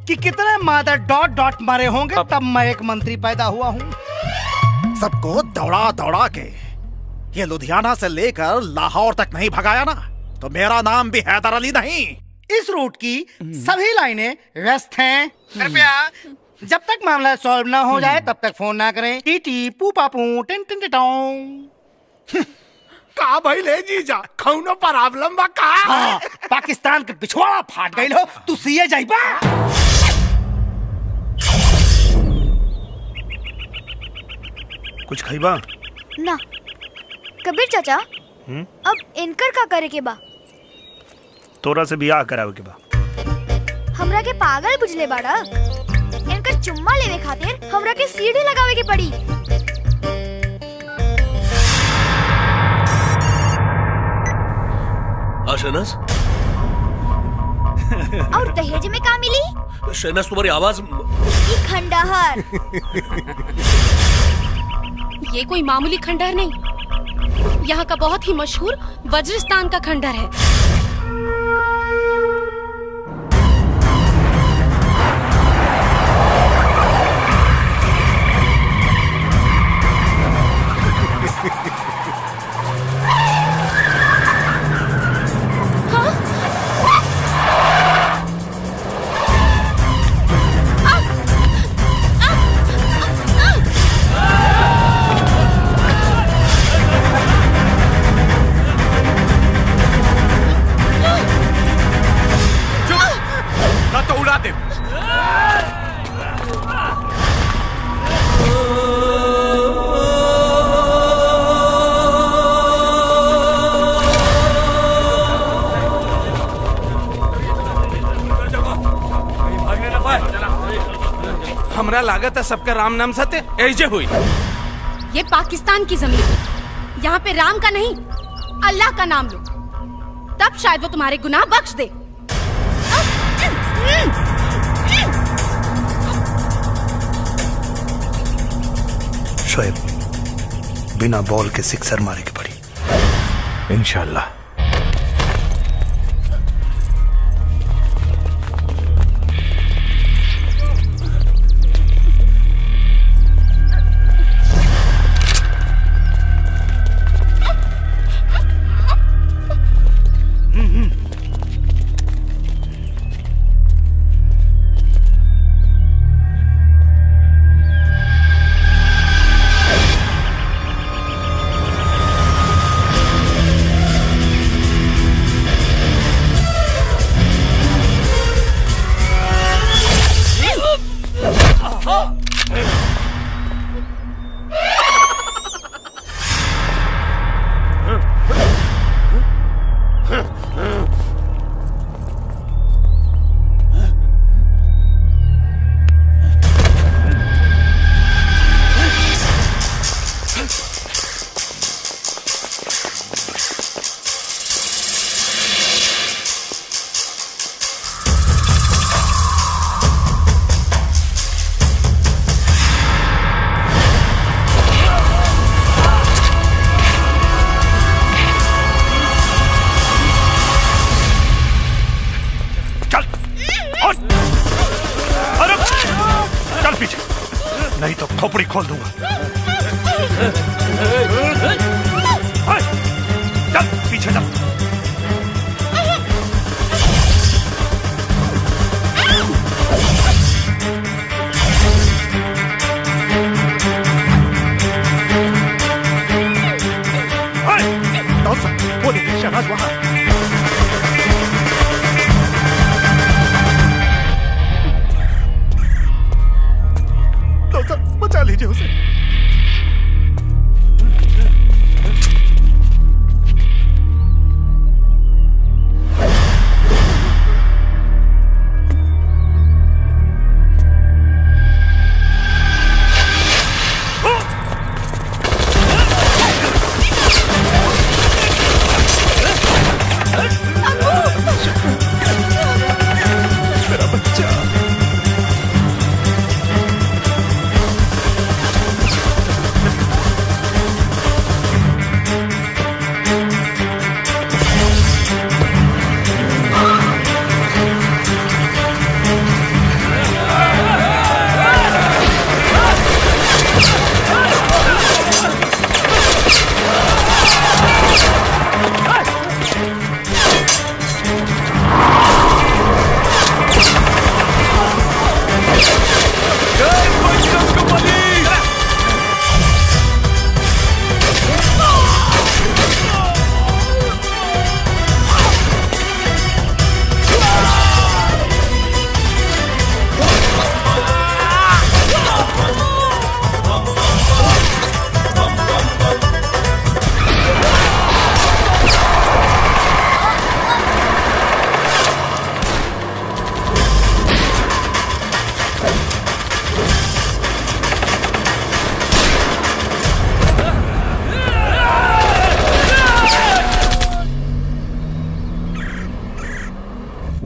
कि कितने मादर डॉट डॉट मरे होंगे तब मैं एक मंत्री पैदा हुआ हूँ। सबको दौड़ा दौड़ा के ये लुधियाना से लेकर लाहौर तक नहीं भगाया ना, तो मेरा नाम भी हैदर अली नहीं। इस रूट की सभी लाइनें व्यस्त हैं। कृपया जब तक मामला सॉल्व ना हो जाए तब तक फोन ना करें। टीटी पूपा पू टिन टिन टिटों। का भाई ले जीजा, कौनो प्रॉब्लम बा का? हाँ, पाकिस्तान के पिछवाड़ा फाट गई हो, तू सीए जाइबा। कुछ खइबा? ना कबीर चाचा, अब इनकर का करे के बा? तोरा से बियाह करावे के बा। हमरा के पागल बुझले बाड़ा? इनकर चुम्मा लेवे खातिर हमरा के सीढ़ी लगावे के पड़ी। शहनाज, और दहेज में का मिली? शहनाज तुम्हारी आवाज ये खंडहर। ये कोई मामूली खंडहर नहीं, यहाँ का बहुत ही मशहूर वज्रस्थान का खंडहर है। हमरा लागत है सबका राम नाम सत्य ऐजे हुई। ये पाकिस्तान की जमीन है, यहाँ पे राम का नहीं अल्लाह का नाम लो, तब शायद वो तुम्हारे गुनाह बख्श दे। शोएब, बिना बॉल के सिक्सर मारे के पड़ी। इंशाल्लाह। नहीं तो खोपड़ी खोल दूंगा। चल पीछे चल। लीजिए उसे। मेरा बच्चा।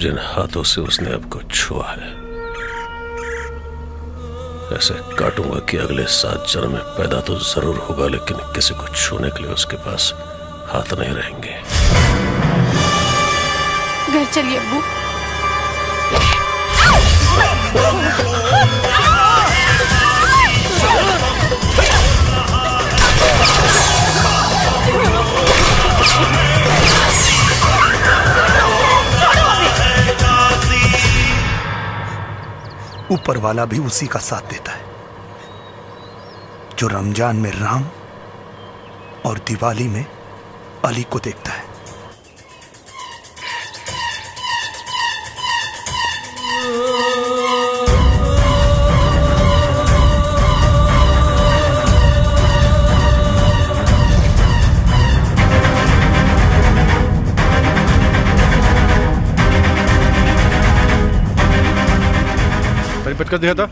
जिन हाथों से उसने आपको छुआ है, ऐसे काटूंगा कि अगले 7 जन्म में पैदा तो जरूर होगा, लेकिन किसी को छूने के लिए उसके पास हाथ नहीं रहेंगे। घर चलिए अब्बू। ऊपर वाला भी उसी का साथ देता है जो रमजान में राम और दिवाली में अली को देखता है। कर दिया था।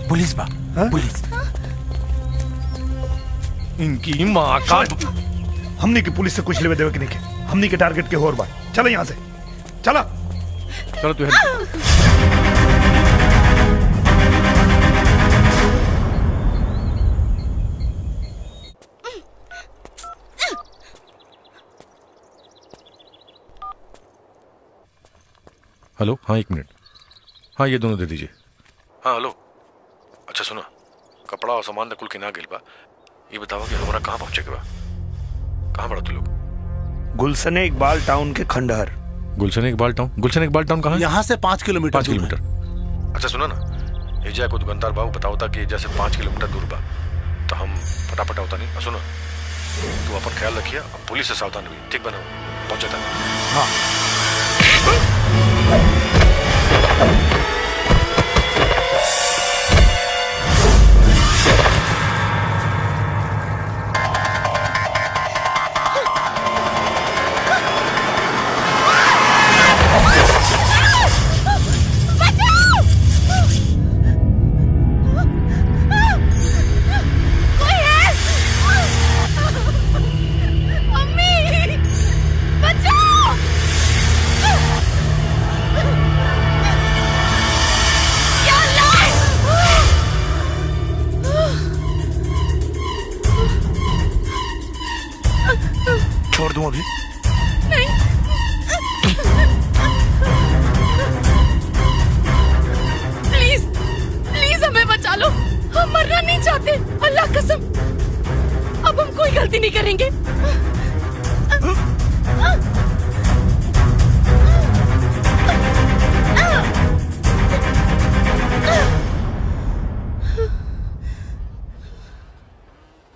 पुलिस बा, पुलिस। इनकी माँ का हमनी की पुलिस से कुछ लेवे देवे के नहीं के। हमनी के टारगेट के होर बा। चलो यहाँ से, चला। चलो तू हेलो। हाँ 1 मिनट। हाँ ये दोनों दे दीजिए। हाँ हेलो। अच्छा सुनो, कपड़ा और सामान कुल किना गेल बा। ये बताओ कि हमारा कहाँ पहुँचे के बा? कहाँ पड़ा तू लोग? गुलशन इकबाल टाउन के खंडहर। गुलशन इकबाल टाउन कहाँ है? यहाँ से 5 किलोमीटर। 5 किलोमीटर। अच्छा सुनो ना, ये जाए को दुकानदार बाबू बताओ था कि जैसे 5 किलोमीटर दूर बा, तो हम फटाफट होता नहीं। सुनो, तू अपन ख्याल रखिए, पुलिस से सावधान भी। ठीक बना पहुँचे था। हाँ छोड़ दूं अभी? नहीं। प्लीज प्लीज हमें बचा लो, हम मरना नहीं चाहते। अल्लाह कसम, अब हम कोई गलती नहीं करेंगे।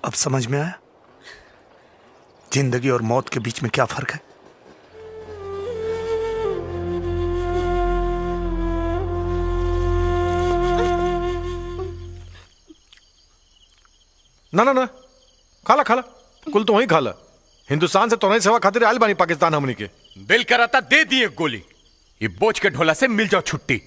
अब समझ में आया जिंदगी और मौत के बीच में क्या फर्क है? ना ना ना, खाला खाला, कुल तो वही खाला। हिंदुस्तान से तो नहीं सेवा खातिर आयल बानी पाकिस्तान हमनी के। दिल कराता दे दिए गोली, ये बोझ के ढोला से मिल जाओ छुट्टी।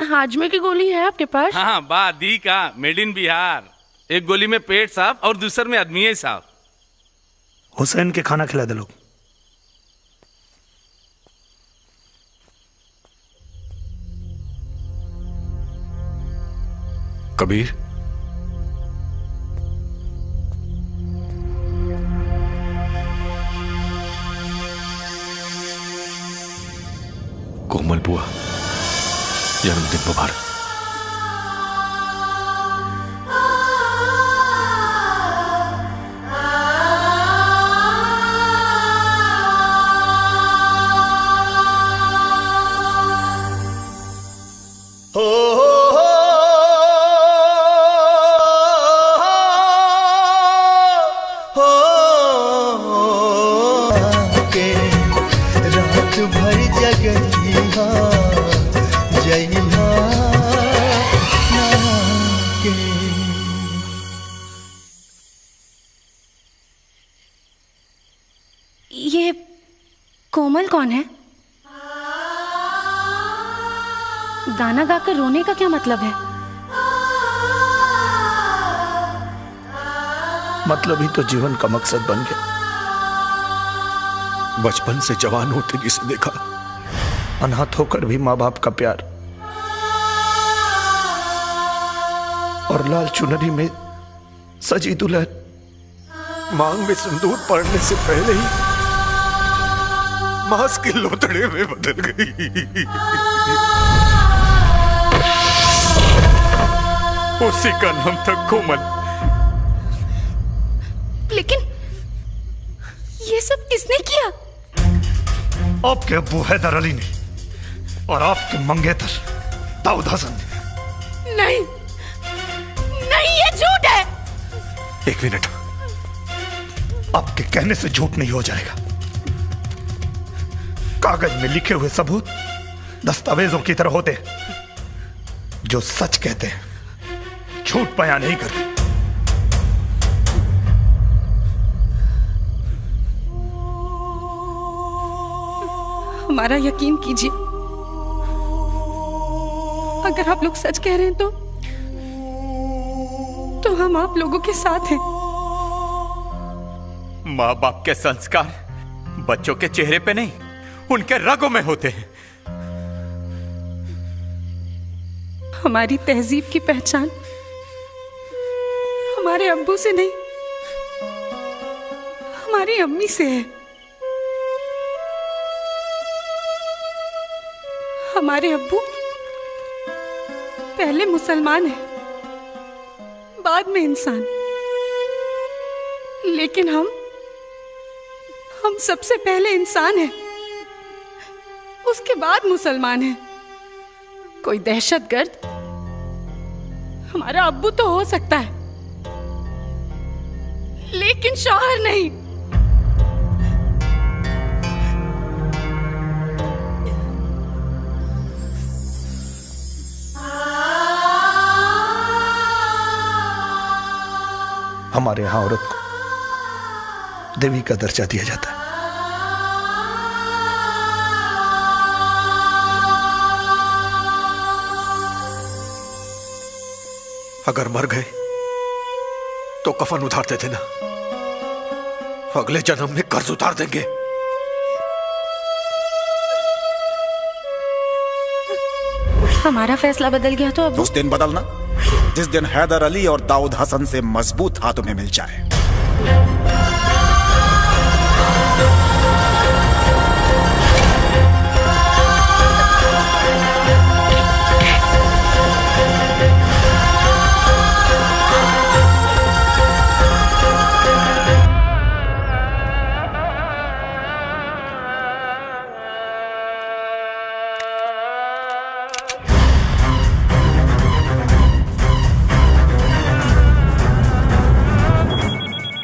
हाजमे की गोली है आपके पास? हाँ बात दी का, मेड इन बिहार। एक गोली में पेट साफ और दूसर में आदमी साफ। हुसैन के खाना खिला दे लोग। कबीर, कोमल बुआ जन्मदिन मुबारक। रात भर जगइहा जइहा के। ये कोमल कौन है? गाना गाकर रोने का क्या मतलब है? मतलब ही तो जीवन का मकसद बन गया। बचपन से जवान होते जिसे देखा, अनाथ होकर भी माँ बाप का प्यार और लाल चुनरी में सजी दुल्हन मांग में सिंदूर पड़ने से पहले ही मांस के लोथड़े में बदल गई। उसी का नाम था कोमल। लेकिन ये सब किसने किया? आपके अब्बू हैदर अली ने और आपके मंगेतर दाऊद हसन ने। नहीं नहीं, ये झूठ है। एक मिनट, आपके कहने से झूठ नहीं हो जाएगा। कागज में लिखे हुए सबूत दस्तावेजों की तरह होते हैं जो सच कहते हैं, झूठ बयां नहीं करते। हमारा यकीन कीजिए, अगर आप लोग सच कह रहे हैं तो हम आप लोगों के साथ हैं। माँ बाप के संस्कार बच्चों के चेहरे पे नहीं, उनके रगों में होते हैं। हमारी तहजीब की पहचान हमारे अब्बू से नहीं, हमारी अम्मी से है। हमारे अब्बू पहले मुसलमान हैं, बाद में इंसान, लेकिन हम सबसे पहले इंसान हैं, उसके बाद मुसलमान हैं। कोई दहशतगर्द हमारा अब्बू तो हो सकता है, लेकिन शौहर नहीं। हमारे यहां औरत को देवी का दर्जा दिया जाता है। अगर मर गए तो कफन उतार देते ना, अगले जन्म में कर्ज उतार देंगे। हमारा फैसला बदल गया तो अब उस दिन बदलना जिस दिन हैदर अली और दाऊद हसन से मजबूत हाथों में मिल जाए।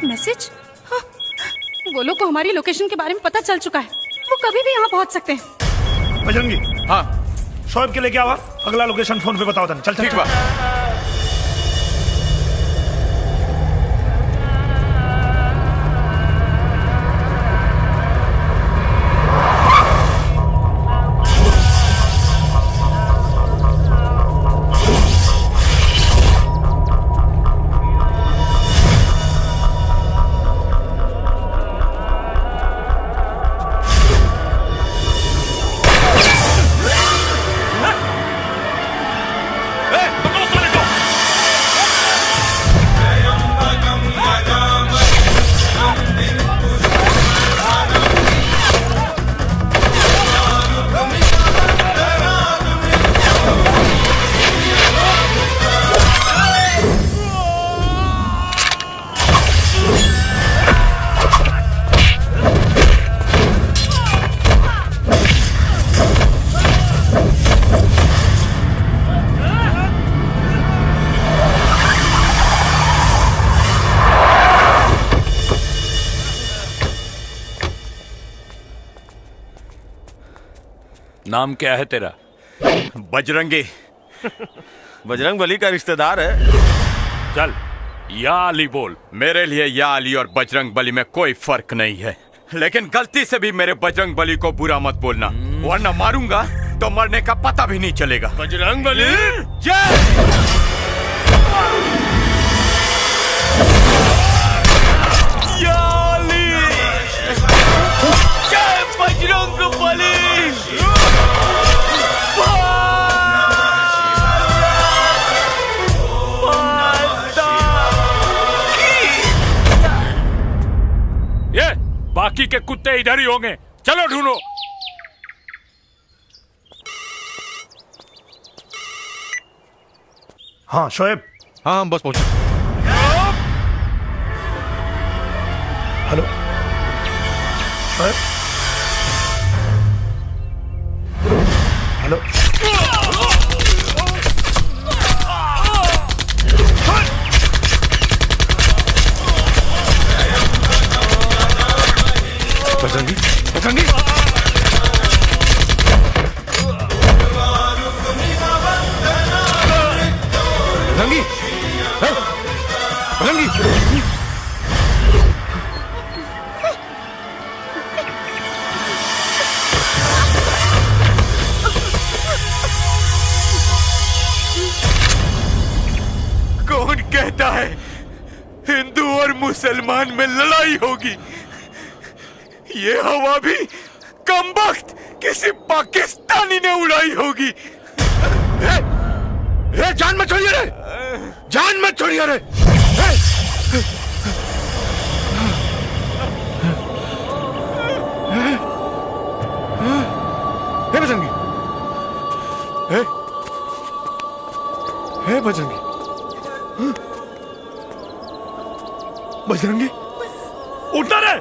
मैसेज? हाँ, वो लोग को हमारी लोकेशन के बारे में पता चल चुका है, वो कभी भी यहाँ पहुँच सकते हैं। बजरंगी, हाँ शोएब के लेके आवा, अगला लोकेशन फोन पे बताओ। चल ठीक बा। नाम क्या है तेरा? बजरंगी। बजरंग बली का रिश्तेदार है। चल या अली बोल। मेरे लिए या अली और बजरंग बली में कोई फर्क नहीं है, लेकिन गलती से भी मेरे बजरंग बली को बुरा मत बोलना, वरना मारूंगा तो मरने का पता भी नहीं चलेगा। बजरंग बली जय। जय बजरंग बली। ये बाकी के कुत्ते इधर ही होंगे, चलो ढूंढो। हाँ शोएब। हाँ हम बस पहुंचे। हेलो शोएब। हेलो बजरंगी बजरंगी बजरंगी बजरंगी कौन कहता है हिंदू और मुसलमान में लड़ाई होगी? ये हवा भी कमबख्त किसी पाकिस्तानी ने उड़ाई होगी। जान मत छोड़िए रे, जान मत छोड़िए रे। हे बजरंगी, हे बजरंगी, बजरंगी उठना रे।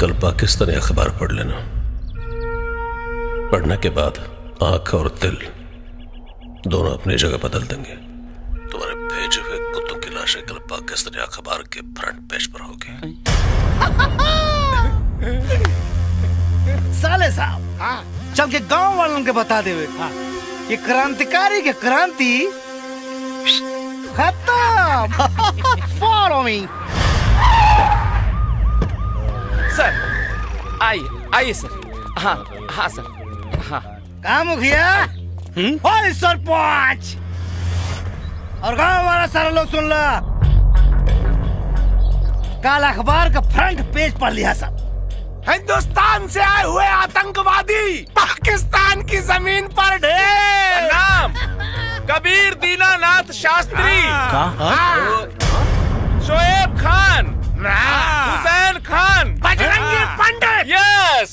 कल पाकिस्तानी अखबार पढ़ लेना, पढ़ने के बाद आंख और दिल दोनों अपनी जगह बदल देंगे। तुम्हारे भेजे हुए कुत्तों की लाशें कल पाकिस्तानी अखबार के फ्रंट पेज पर होगी। साले साहब चल के गांव वालों के बता देवे ये क्रांतिकारी के क्रांति खत्म। फॉलो मी सर। आइए आइए सर। हाँ हाँ सर। हाँ कहा मुखिया और सरपंच और गांव वाला सारा लोग सुन ला, कल अखबार का फ्रंट पेज पढ़ लिया सब। हिंदुस्तान से आए हुए आतंकवादी पाकिस्तान की जमीन पर ढेर। नाम कबीर दीनानाथ शास्त्री, शोएब खान, हुसैन खान, बजरंगी पंडित। यस।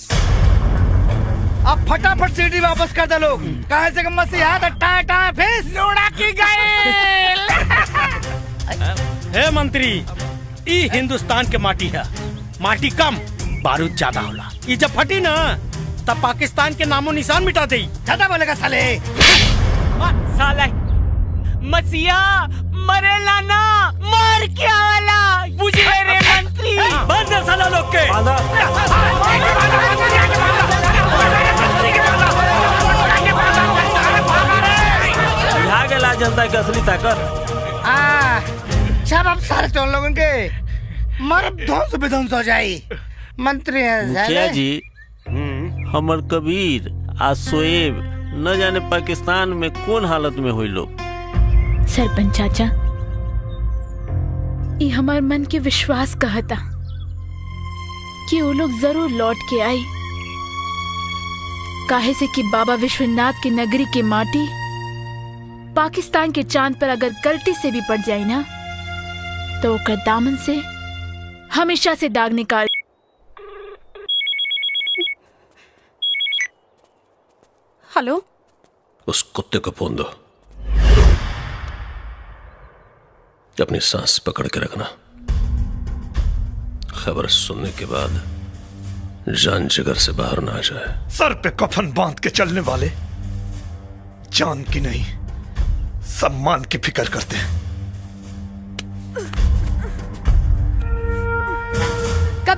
अब फटाफट सीढ़ी वापस कर दे लोग, कहाँ से मसीहा टाटा फेस लोड़ा की गए। हे मंत्री, ई हिंदुस्तान के माटी है, माटी कम बारूद ज्यादा होला। ये जब फटी ना तब पाकिस्तान के नामो निशान मिटा दे। ज्यादा बोलेगा साले। साले मसीहा मरेला ना, मर क्या वाला बुझे रे मंत्री। बंद है साला लोग के। जनता की असली ताकत। सब अब सारे चोर लोगों के मर ध्वंस विध्वंस हो जाये। मंत्री मुखिया जी, हमर कबीर आ शोएब न जाने पाकिस्तान में कौन हालत में हुई लोग। सरपंच चाचा, ये हमार मन के विश्वास कहता कि वो लोग जरूर लौट के आई, काहे से कि बाबा विश्वनाथ की नगरी की माटी पाकिस्तान के चांद पर अगर गलती से भी पड़ जाए ना तो ओकर दामन से हमेशा से दाग निकाल। हेलो, उस कुत्ते को फोन दो, अपनी सांस पकड़ के रखना। खबर सुनने के बाद जान जिगर से बाहर ना आ जाए। सर पे कफन बांध के चलने वाले जान की नहीं सम्मान की फिक्र करते हैं।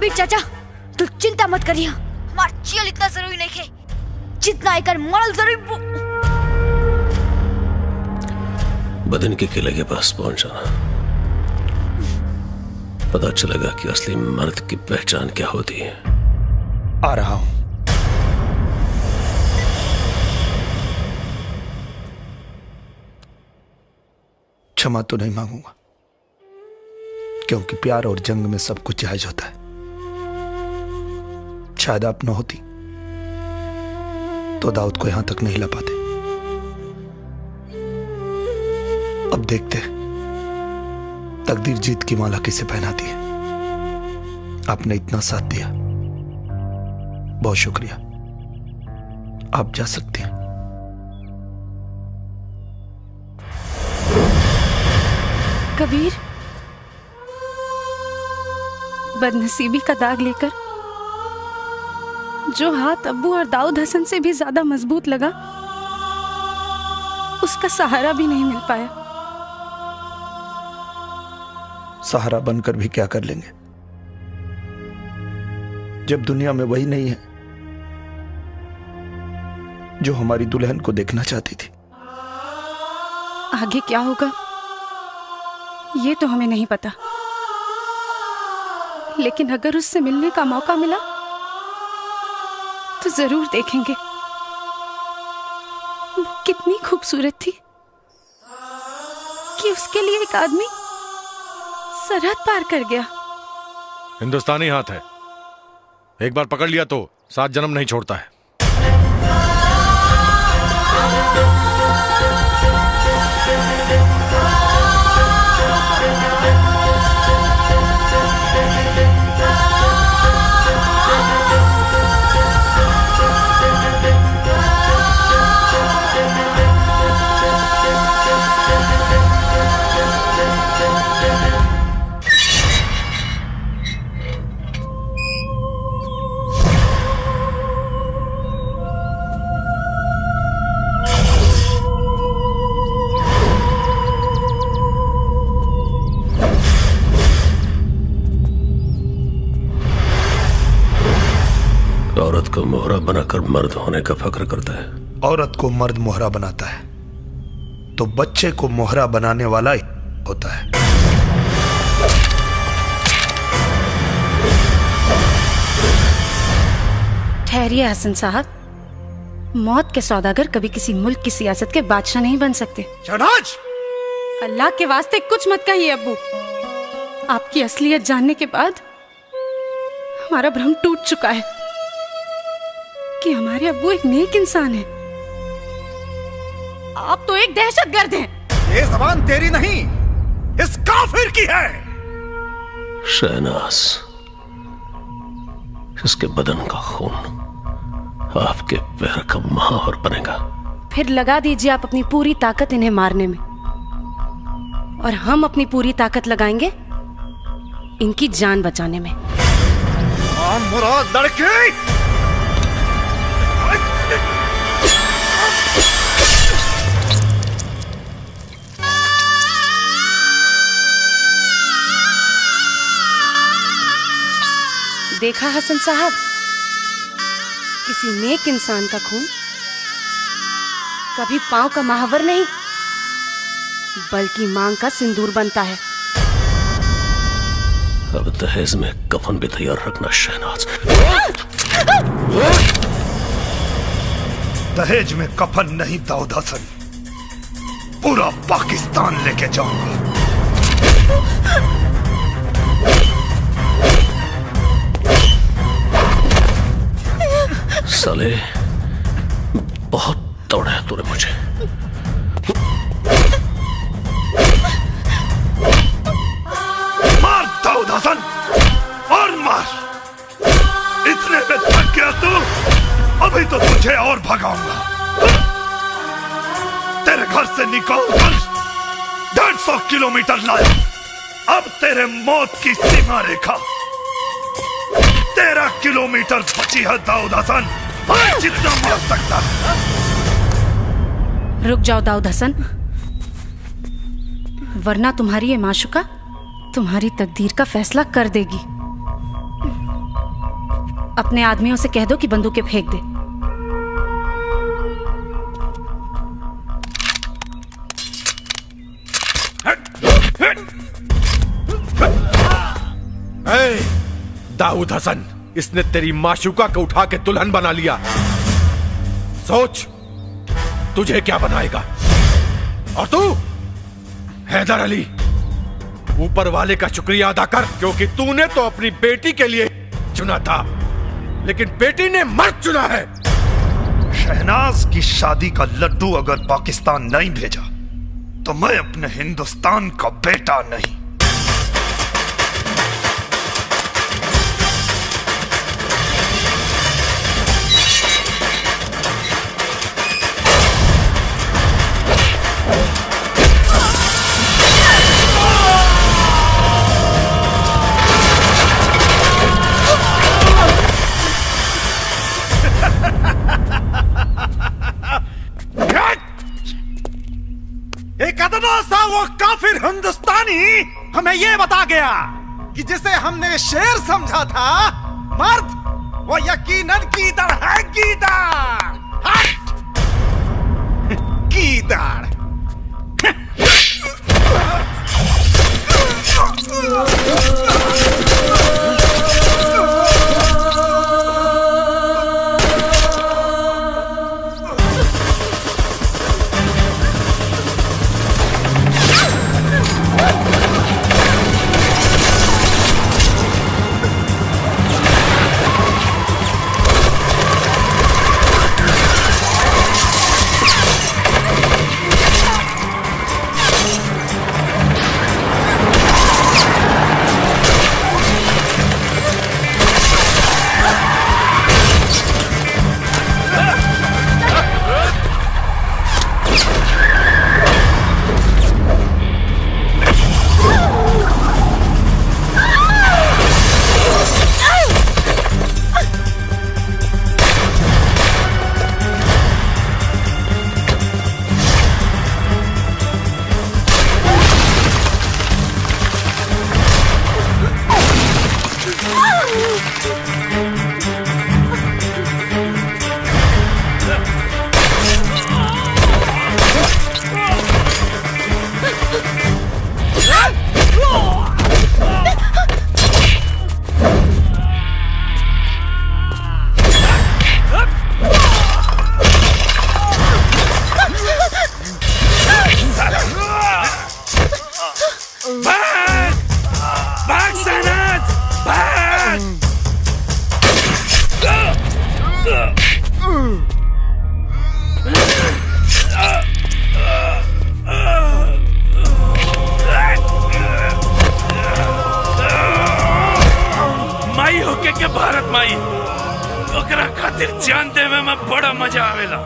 कबीर चाचा तू चिंता मत करिया, हमार जियल इतना जरूरी नहीं है जितना एकर मरल जरूरी। बदन के किले के पास पहुंच जाना, पता चलेगा कि असली मर्द की पहचान क्या होती है। आ रहा हूं। क्षमा तो नहीं मांगूंगा, क्योंकि प्यार और जंग में सब कुछ जायज होता है। शायद आप न होती तो दाऊद को यहां तक नहीं ला पाते। अब देखते तकदीर जीत की माला किसे पहनाती है। आपने इतना साथ दिया, बहुत शुक्रिया। आप जा सकते हैं। कबीर, बदनसीबी का दाग लेकर जो हाथ अब्बू और दाऊद हसन से भी ज्यादा मजबूत लगा, उसका सहारा भी नहीं मिल पाया। सहारा बनकर भी क्या कर लेंगे जब दुनिया में वही नहीं है जो हमारी दुल्हन को देखना चाहती थी। आगे क्या होगा ये तो हमें नहीं पता, लेकिन अगर उससे मिलने का मौका मिला तो जरूर देखेंगे। वो कितनी खूबसूरत थी कि उसके लिए एक आदमी सरहद पार कर गया। हिंदुस्तानी हाथ है, एक बार पकड़ लिया तो 7 जन्म नहीं छोड़ता है। औरत को मोहरा बनाकर मर्द होने का फक्र करता है। औरत को मर्द मोहरा बनाता है तो बच्चे को मोहरा बनाने वाला ही होता है। ठहरिए हसन साहब, मौत के सौदागर कभी किसी मुल्क की सियासत के बादशाह नहीं बन सकते। शहनाज! अल्लाह के वास्ते कुछ मत कहिए अब्बू। आपकी असलियत जानने के बाद हमारा भ्रम टूट चुका है कि हमारे अब्बू एक नेक इंसान है। आप तो एक दहशतगर्द हैं। ये ज़बान तेरी नहीं, इस काफिर की है। शहनाज, इसके बदन का खून आपके पैर का महावर बनेगा। फिर लगा दीजिए आप अपनी पूरी ताकत इन्हें मारने में, और हम अपनी पूरी ताकत लगाएंगे इनकी जान बचाने में। मुराद लड़के, देखा हसन साहब, किसी नेक इंसान का खून कभी पांव का महावर नहीं बल्कि मांग का सिंदूर बनता है। अब दहेज में कफन भी तैयार रखना शहनाज। दहेज में कफन नहीं दाऊद हसन, पूरा पाकिस्तान लेके जाऊंगा। साले, बहुत दौड़ा है तूने मुझे। मार दाऊद हसन, और मार। इतने में थक गया तू, अभी तो तुझे और भगाऊंगा। तेरे घर से निकलकर 150 किलोमीटर लाया, अब तेरे मौत की सीमा रेखा 13 किलोमीटर बची है दाऊद हसन। जितना मार सकता। रुक जाओ दाऊद हसन, वरना तुम्हारी ये माशुका तुम्हारी तकदीर का फैसला कर देगी। अपने आदमियों से कह दो कि बंदूकें फेंक दे। दाऊद हसन, इसने तेरी माशूका को उठा के दुल्हन बना लिया। सोच तुझे क्या बनाएगा। और तू हैदर अली, ऊपर वाले का शुक्रिया अदा कर, क्योंकि तूने तो अपनी बेटी के लिए चुना था, लेकिन बेटी ने मर्द चुना है। शहनाज की शादी का लड्डू अगर पाकिस्तान नहीं भेजा तो मैं अपने हिंदुस्तान का बेटा नहीं। एक अदना सा वो काफिर हिंदुस्तानी हमें ये बता गया कि जिसे हमने शेर समझा था मर्द, वो यकीनन गीदड़ है। गीदड़, गीदड़।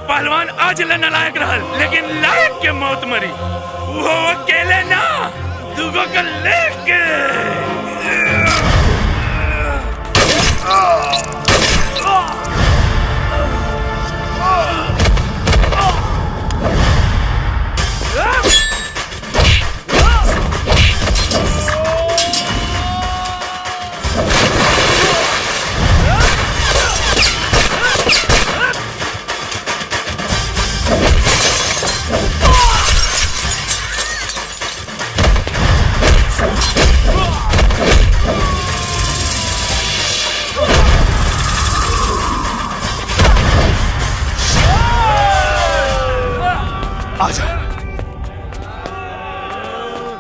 पहलवान आज ले नालायक रहल, लेकिन लायक के मौत मरी। वो अकेले ना, दुगो के लेके।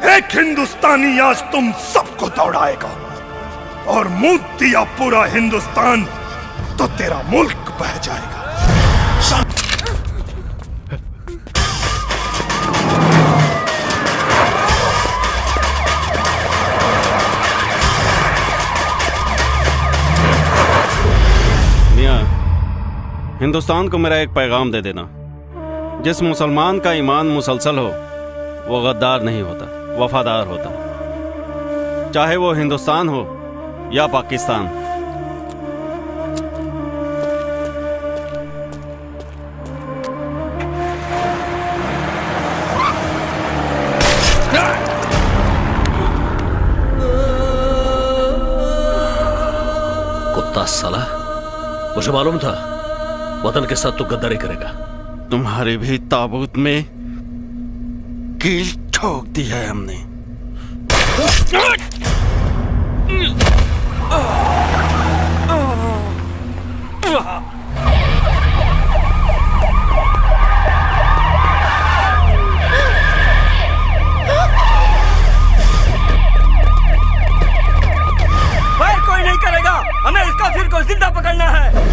एक हिंदुस्तानी आज तुम सबको दौड़ाएगा और मुंह दिया पूरा हिंदुस्तान तो तेरा मुल्क बह जाएगा। मियां, हिंदुस्तान को मेरा एक पैगाम दे देना। जिस मुसलमान का ईमान मुसलसल हो वो गद्दार नहीं होता, वफादार होता, चाहे वो हिंदुस्तान हो या पाकिस्तान। कुत्ता साला, मुझे मालूम था वतन के साथ तू गद्दारी करेगा। तुम्हारे भी ताबूत में कील ठोक दी है हमने। फायर कोई नहीं करेगा, हमें इस काफिर को जिंदा पकड़ना है।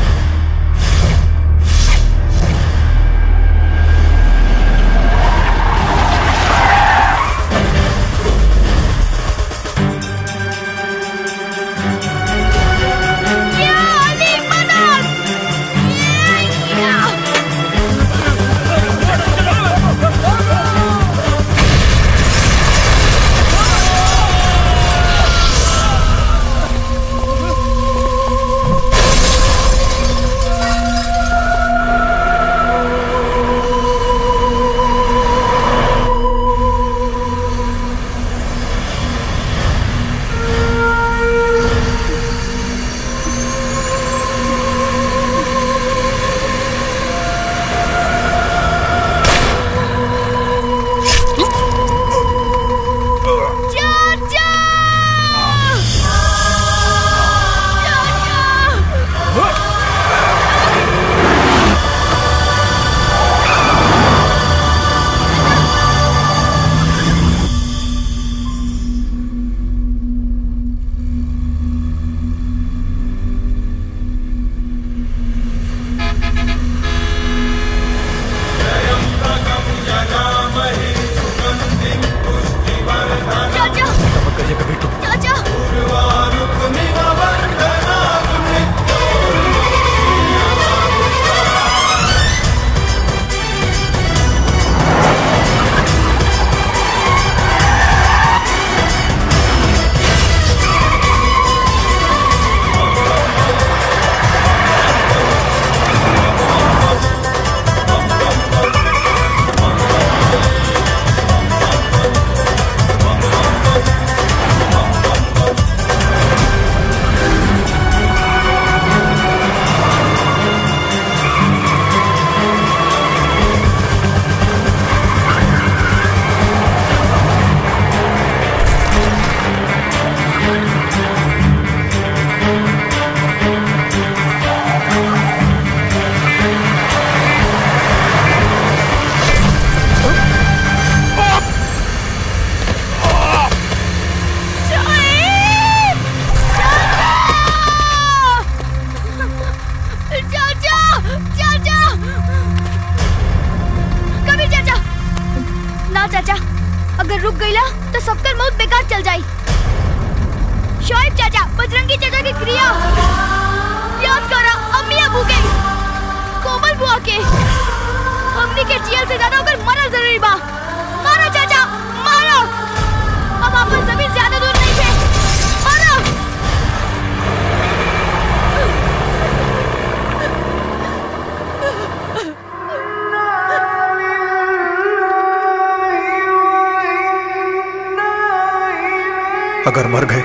अगर मर गए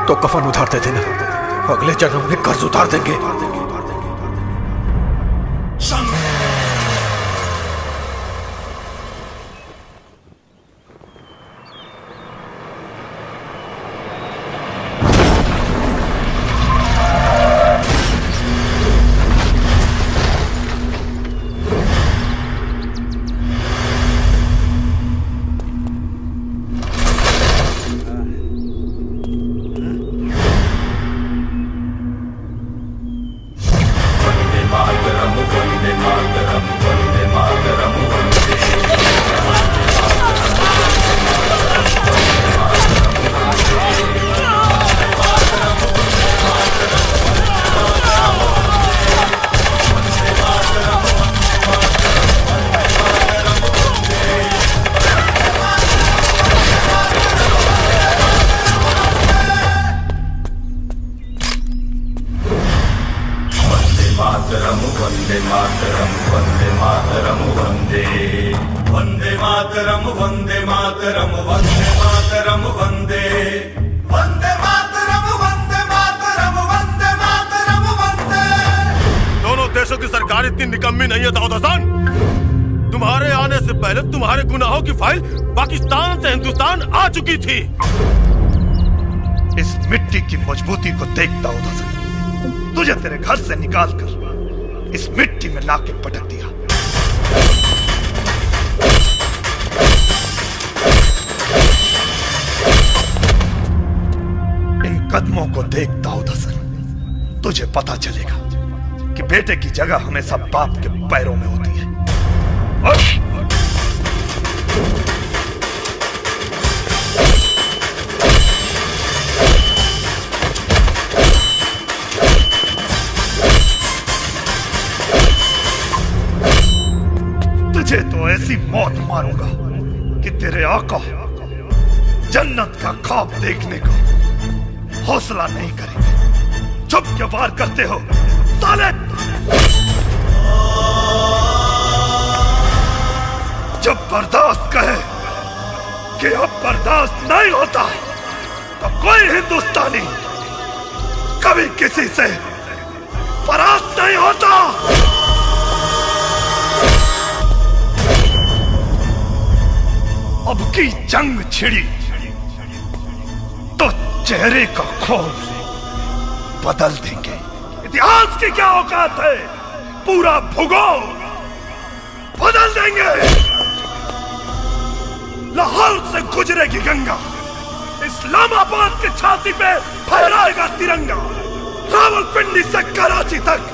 तो कफन उतार दे देना, अगले जन्म में कर्ज उतार देंगे। पाकिस्तान इतनी निकम्मी नहीं है दाऊद हसन। तुम्हारे आने से पहले तुम्हारे गुनाहों की फाइल पाकिस्तान से हिंदुस्तान आ चुकी थी। इस मिट्टी की मजबूती को देख दाऊद हसन, तुझे तेरे घर से निकालकर इस मिट्टी में लाके पटक दिया। इन कदमों को देख दाऊद हसन, तुझे पता चलेगा कि बेटे की जगह हमेशा बाप के पैरों में होती है। तुझे तो ऐसी मौत मारूंगा कि तेरे आका जन्नत का ख्वाब देखने को हौसला नहीं करेंगे। चुप क्यों वार करते हो साले? जब बर्दाश्त कहे कि अब बर्दाश्त नहीं होता तो कोई हिंदुस्तानी कभी किसी से परास्त नहीं होता। अब की जंग छिड़ी तो चेहरे का खौफ बदल देंगे। इतिहास की क्या औकात है, पूरा भूगोल बदल देंगे। लाहौर से गुजरेगी गंगा, इस्लामाबाद की छाती पे फहराएगा तिरंगा। रावलपिंडी से कराची तक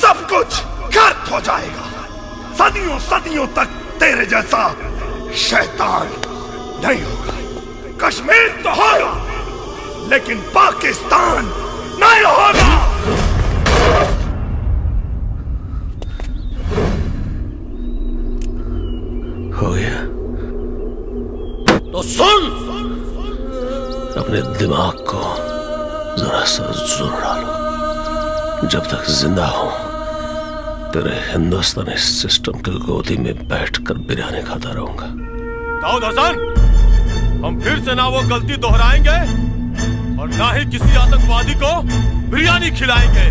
सब कुछ गर्क हो जाएगा। सदियों सदियों तक तेरे जैसा शैतान नहीं होगा। कश्मीर तो होगा लेकिन पाकिस्तान नहीं होगा। हो गया तो सुन, अपने दिमाग को जरा सा जोर डालो। जब तक जिंदा हूं तेरे हिंदुस्तानी सिस्टम की गोदी में बैठकर बिरयानी खाता रहूंगा। दाऊद हसन, हम फिर से ना वो गलती दोहराएंगे और ना ही किसी आतंकवादी को बिरयानी खिलाएंगे।